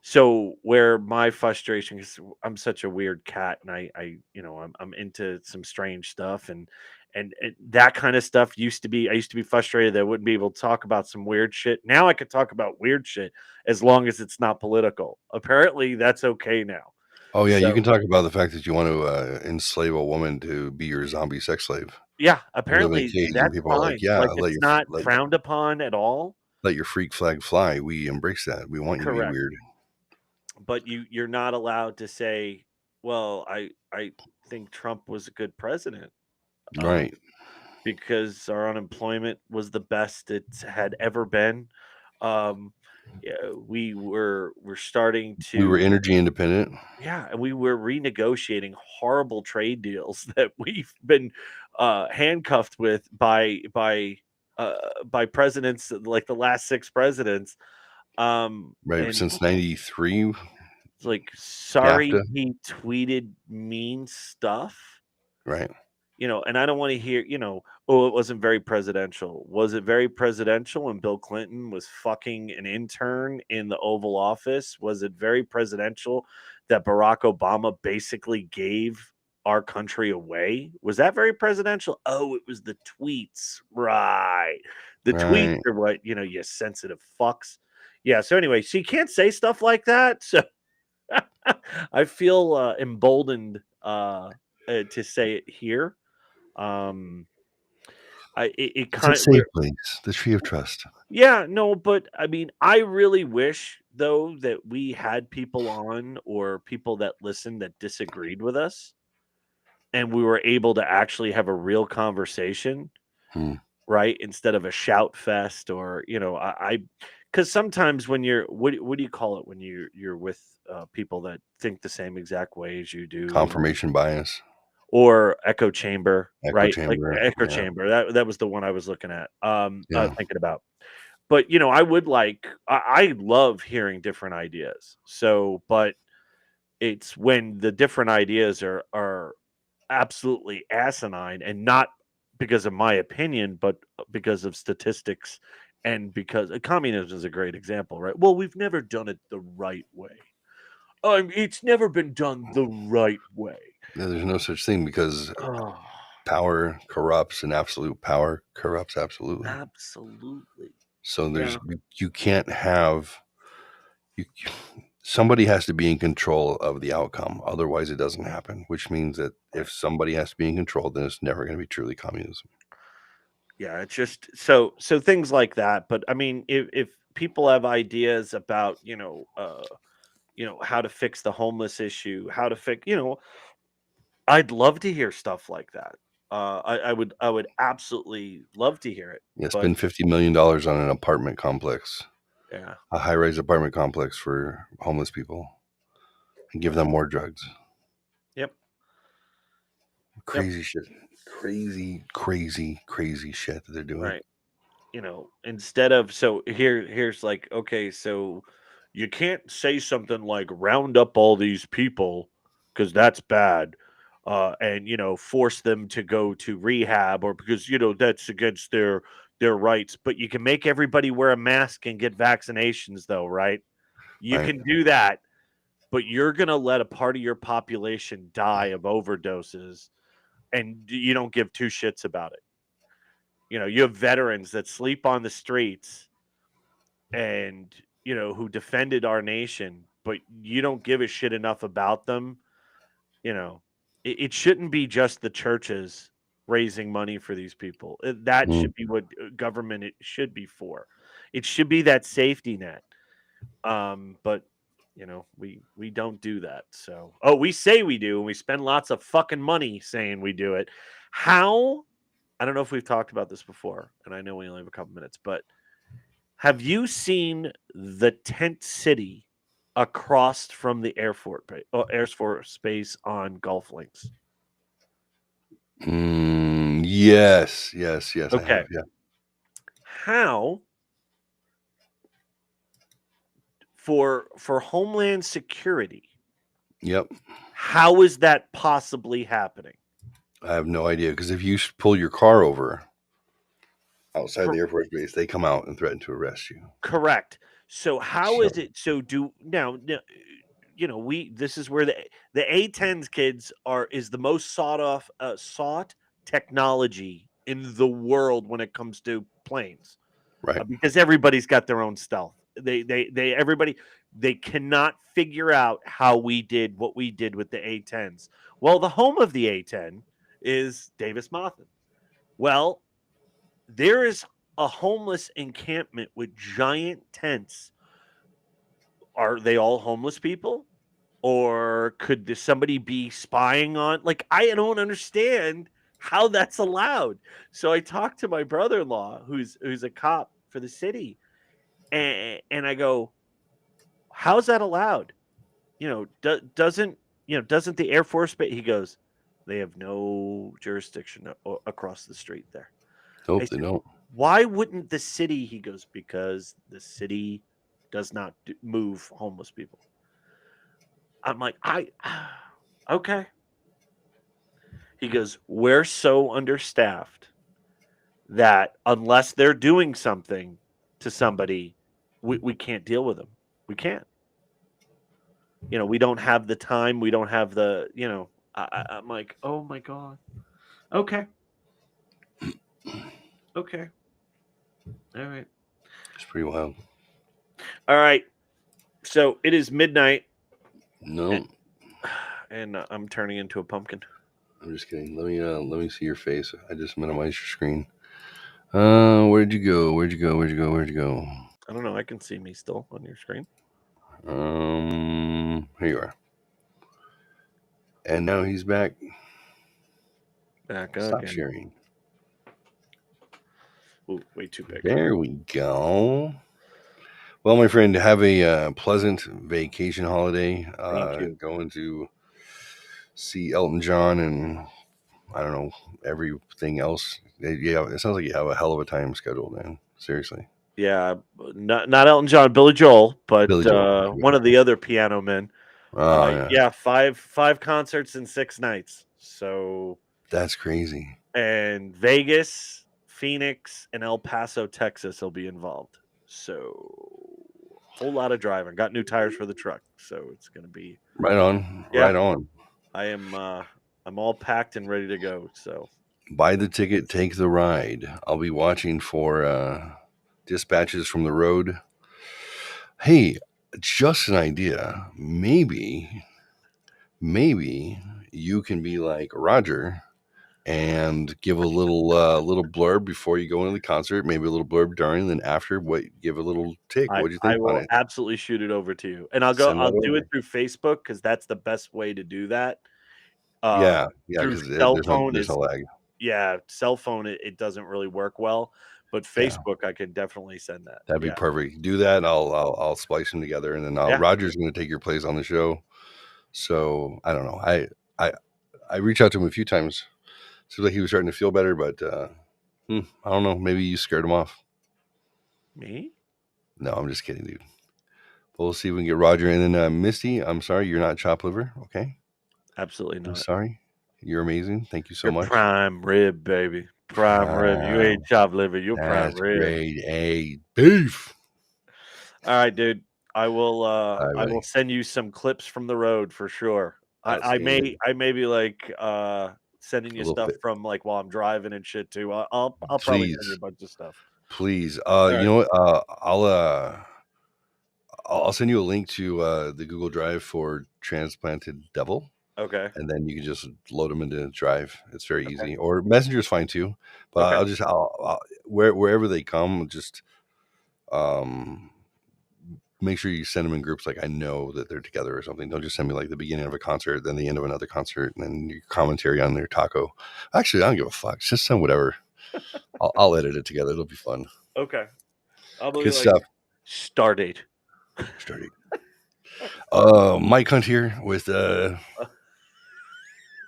so where my frustration is I'm such a weird cat and I'm into some strange stuff and that kind of stuff I used to be frustrated that I wouldn't be able to talk about some weird shit. Now I could talk about weird shit as long as it's not political. Apparently that's okay now. Oh yeah, you So can talk about the fact that you want to enslave a woman to be your zombie sex slave yeah, and live in a apparently cage, and that's people are like, fine. "Yeah, Like it's not frowned upon at all. let your freak flag fly. We embrace that. We want you to be Correct. weird." But you're not allowed to say, "Well, I think Trump was a good president," um, Right. because our unemployment was the best it's had ever been. Yeah, we're starting We were to energy independent. yeah, and we were renegotiating horrible trade deals that we've been handcuffed with by presidents like the last 6 presidents. Right. And Since '93, like, sorry NAFTA. he tweeted mean stuff, Right. and I don't wanna hear, "Oh, it wasn't very presidential." Was it very presidential when Bill Clinton was fucking an intern in the Oval Office? Was it very presidential that Barack Obama basically gave our country away? Was that very presidential? Oh, it was the tweets. Right. The tweets Right. are what, you sensitive fucks. Yeah, so anyway, so you can't say stuff like that, so I feel emboldened to say it here. Um, it It's a kind of safe place. The tree of trust. yeah, no, but I mean, I really wish though that we had people on or people that listened that disagreed with us, and we were able to actually have a real conversation, Hmm. right? Instead of a shout fest or because sometimes when you're what do you call it when you're with people that think the same exact way as you do and Confirmation bias. or echo chamber, Echo right? Like chamber. echo Yeah. chamber. That was the one I was looking at, Yeah. thinking about. But I love hearing different ideas. So, but it's when the different ideas are absolutely asinine and not because of my opinion, but because of statistics and because communism is a great example, right? Well, we've never done it the right way. It's never been done the right way. Yeah, there's no such thing because Oh, power corrupts and absolute power corrupts absolutely. absolutely. So Yeah. you can't have you somebody has to be in control of the outcome. Otherwise it doesn't happen, which means that Right. if somebody has to be in control, then it's never going to be truly communism. Yeah, it's just so things like that. But I mean, if people have ideas about, how to fix the homeless issue, how to fix, I'd love to hear stuff like that. I would absolutely love to hear it. Yeah, But spend $50 million on an apartment complex, yeah, a high-rise apartment complex for homeless people, and give them more drugs. yep. Yep. Crazy shit. Crazy shit that they're doing. Right. Instead of so here's like, okay, so you can't say something like round up all these people because that's bad. And force them to go to rehab or because that's against their rights. But you can make everybody wear a mask and get vaccinations though, right? You Right. can do that, but you're gonna let a part of your population die of overdoses and you don't give two shits about it. You have veterans that sleep on the streets and who defended our nation, but you don't give a shit enough about them. you know it shouldn't be just the churches raising money for these people. That Mm. should be what government it should be for. It should be that safety net. But we don't do that. So we say we do, and we spend lots of fucking money saying we do it. How? I don't know if we've talked about this before, and I know we only have a couple minutes, but have you seen the tent city across from the Air Force Base on golf links? Yes, I Okay. have. Yeah. How for Homeland Security, Yep. how is that possibly happening? I have no idea because if you pull your car over outside the Cor- Air Force Base, they come out and threaten to arrest you. Correct. So how So is it so do now, we this is where the A10s kids is the most sought technology in the world when it comes to planes. right. Because everybody's got their own stealth. Everybody they cannot figure out how we did what we did with the A10s. Well, the home of the A10 is Davis Monthan. Well, there is a homeless encampment with giant tents. Are they all homeless people? Or could somebody be spying on? Like, I don't understand how that's allowed. So I talked to my brother-in-law, who's a cop for the city, and I go, "How's that allowed? Doesn't the Air Force Base?" He goes, "They have no jurisdiction across the street there." I Nope, they said, don't. "Why wouldn't the city?" He goes, "Because the city does not move homeless people." I'm like, I okay. He goes, "We're so understaffed that unless they're doing something to somebody, we can't deal with them. We can't. We don't have the time. We don't have I'm like, oh my God. Okay. Okay. All right. It's pretty wild. All right. So it is midnight, No, and I'm turning into a pumpkin. I'm just kidding. Let me see your face. I just minimized your screen. Where'd you go? Where'd you go? I don't know. I can see me still on your screen. Here you are. And now he's back. Back Stop again. sharing. Ooh, way too big. There we go. Well, my friend, have a pleasant vacation holiday. Thank you. Going to see Elton John and I don't know everything else. Yeah, it sounds like you have a hell of a time scheduled, man. Seriously, Yeah, not Elton John, Billy Joel, but Billy Joel. one of the other piano men. Oh yeah, Yeah, five concerts in 6 nights. So, that's crazy. and Vegas, Phoenix, and El Paso, Texas will be involved. So, whole lot of driving. Got new tires for the truck, so it's gonna be. Right on, Yeah, right on. I am. I'm all packed and ready to go. So, Buy the ticket, take the ride. I'll be watching for dispatches from the road. Hey, just an idea. Maybe you can be like Roger and give a little blurb before you go into the concert, maybe a little blurb during, then after. What give a little take? I What do you I think on will it? absolutely shoot it over to you, and I'll go. Send I'll that do it over. through Facebook because that's the best way to do that. Uh, Yeah, through because cell there's no phone there's is no lag. yeah, cell phone it doesn't really work well, but Yeah, Facebook I can definitely send that. that'd be Yeah, perfect. Do that. I'll splice them together, and then yeah, Roger's going to take your place on the show. So I don't know. I reached out to him a few times Seems like he was starting to feel better, but I don't know. Maybe you scared him off. Me? No, I'm just kidding, dude. But we'll see if we can get Roger. And then Misty, I'm sorry, you're not chop liver. Okay. Absolutely I'm not. sorry. You're amazing. Thank you so You're much. prime rib, baby. Prime rib. You Prime. ain't chopped liver. You're prime That's rib. grade A beef. All right, dude. I will. All right, I will buddy. send you some clips from the road for sure. I may. Outstanding. I may be like sending A you little stuff bit. from like while I'm driving and shit too. I'll probably send you a Please. bunch of stuff. Please. All You right. know what? I'll send you a link to the Google Drive for transplanted devil, Okay. and then you can just load them into Drive. It's very Okay. easy. Or Messenger is fine too. But Okay. I'll wherever they come, just um make sure you send them in groups. Like I know that they're together or something. Don't just send me like the beginning of a concert, then the end of another concert, and then your commentary on their taco. Actually, I don't give a fuck. Just send whatever. I'll edit it together. It'll be fun. Okay. I'll be Good like stuff. start date. Starting. Mike Hunt here with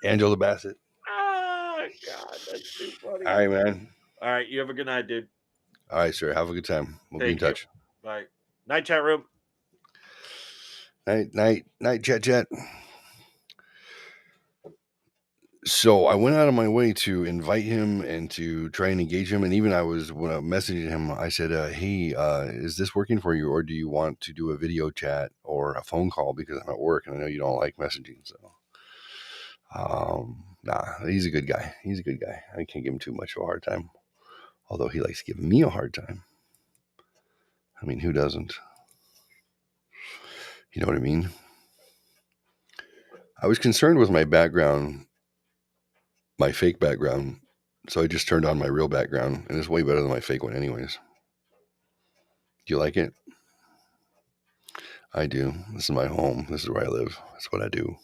Angela Bassett. Ah, God, that's too All funny. right, man. All right, you have a good night, dude. All right, sir. Have a good time. We'll be in Thank you. touch. Bye. Night chat room. Night, jet. So I went out of my way to invite him and to try and engage him. And even I was when I messaging him, I said, "Hey, is this working for you, or do you want to do a video chat or a phone call? Because I'm at work and I know you don't like messaging." So, nah, he's a good guy. He's a good guy. I can't give him too much of a hard time. Although he likes to give me a hard time. I mean, who doesn't? You know what I mean? I was concerned with my background, my fake background. So I just turned on my real background, and it's way better than my fake one, anyways. Do you like it? I do. This is my home. This is where I live. That's what I do.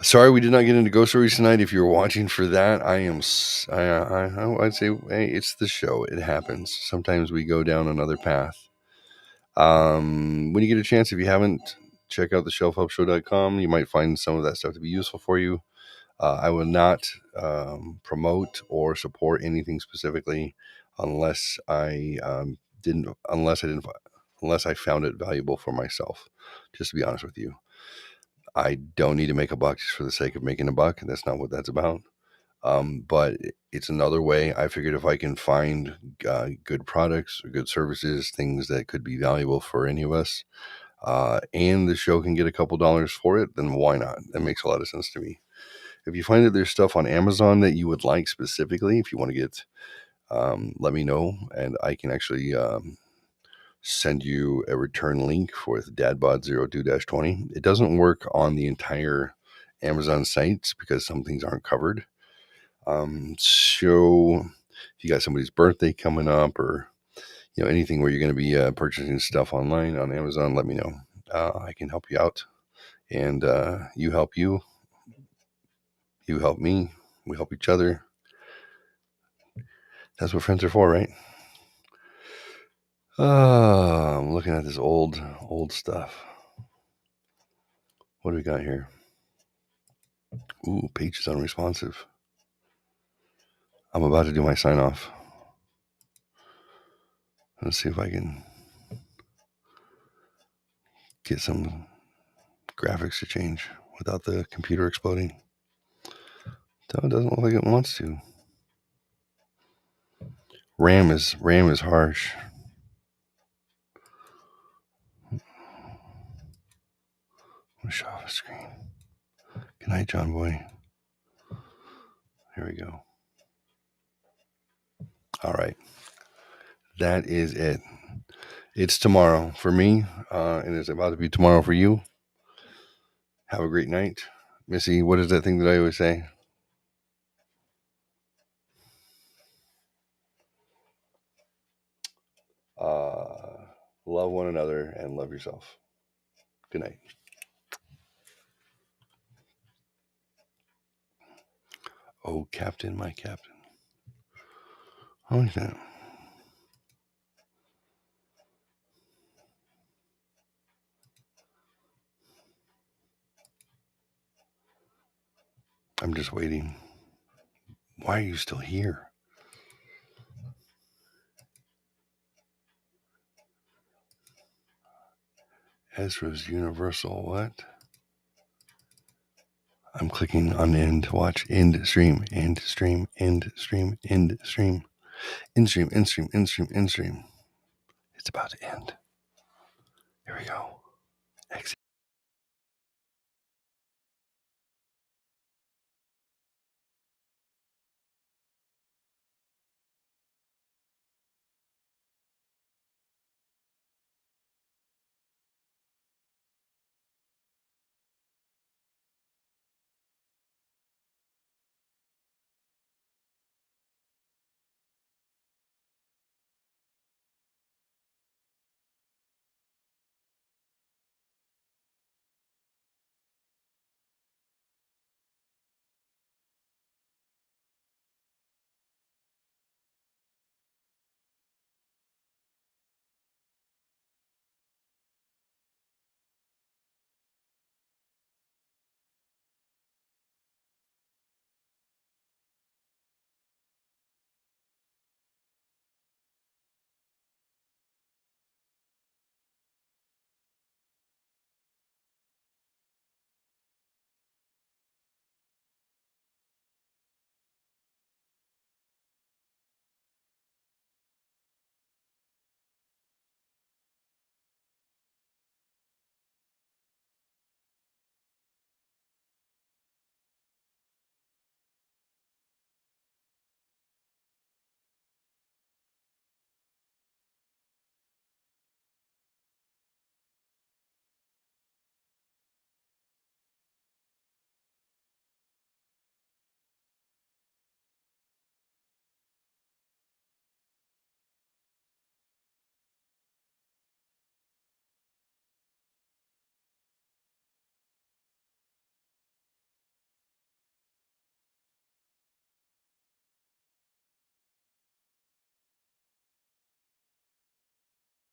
Sorry we did not get into ghost stories tonight. If you're watching for that, I am. I'd say, hey, it's the show. It happens. Sometimes we go down another path. When you get a chance, if you haven't, check out the shelfhelpshow.com. You might find some of that stuff to be useful for you. I will not promote or support anything specifically unless unless I found it valuable for myself. Just to be honest with you, I don't need to make a buck just for the sake of making a buck. That's not what that's about. But it's another way. I figured if I can find good products or good services, things that could be valuable for any of us, and the show can get a couple dollars for it, then why not? That makes a lot of sense to me. If you find that there's stuff on Amazon that you would like specifically, if you want to get, let me know, and I can actually send you a return link for the dadbod02-20. It doesn't work on the entire Amazon sites because some things aren't covered. So if you got somebody's birthday coming up, or anything where you're going to be purchasing stuff online on Amazon, let me know. I can help you out, and you help you. You help me. We help each other. That's what friends are for, right? I'm looking at this old stuff. What do we got here? Ooh, page is unresponsive. I'm about to do my sign off. Let's see if I can get some graphics to change without the computer exploding. No, it doesn't look like it wants to. RAM is harsh. I'm gonna show off the screen. Good night, John Boy. Here we go. All right. That is it. It's tomorrow for me, and it's about to be tomorrow for you. Have a great night. Missy, what is that thing that I always say? Love one another and love yourself. Good night. Oh, Captain, my Captain. How is that? I'm just waiting. Why are you still here? Ezra's Universal what? I'm clicking on end to watch end stream, end stream, end stream, end stream, end stream, end stream, end stream, end stream. It's about to end. Here we go.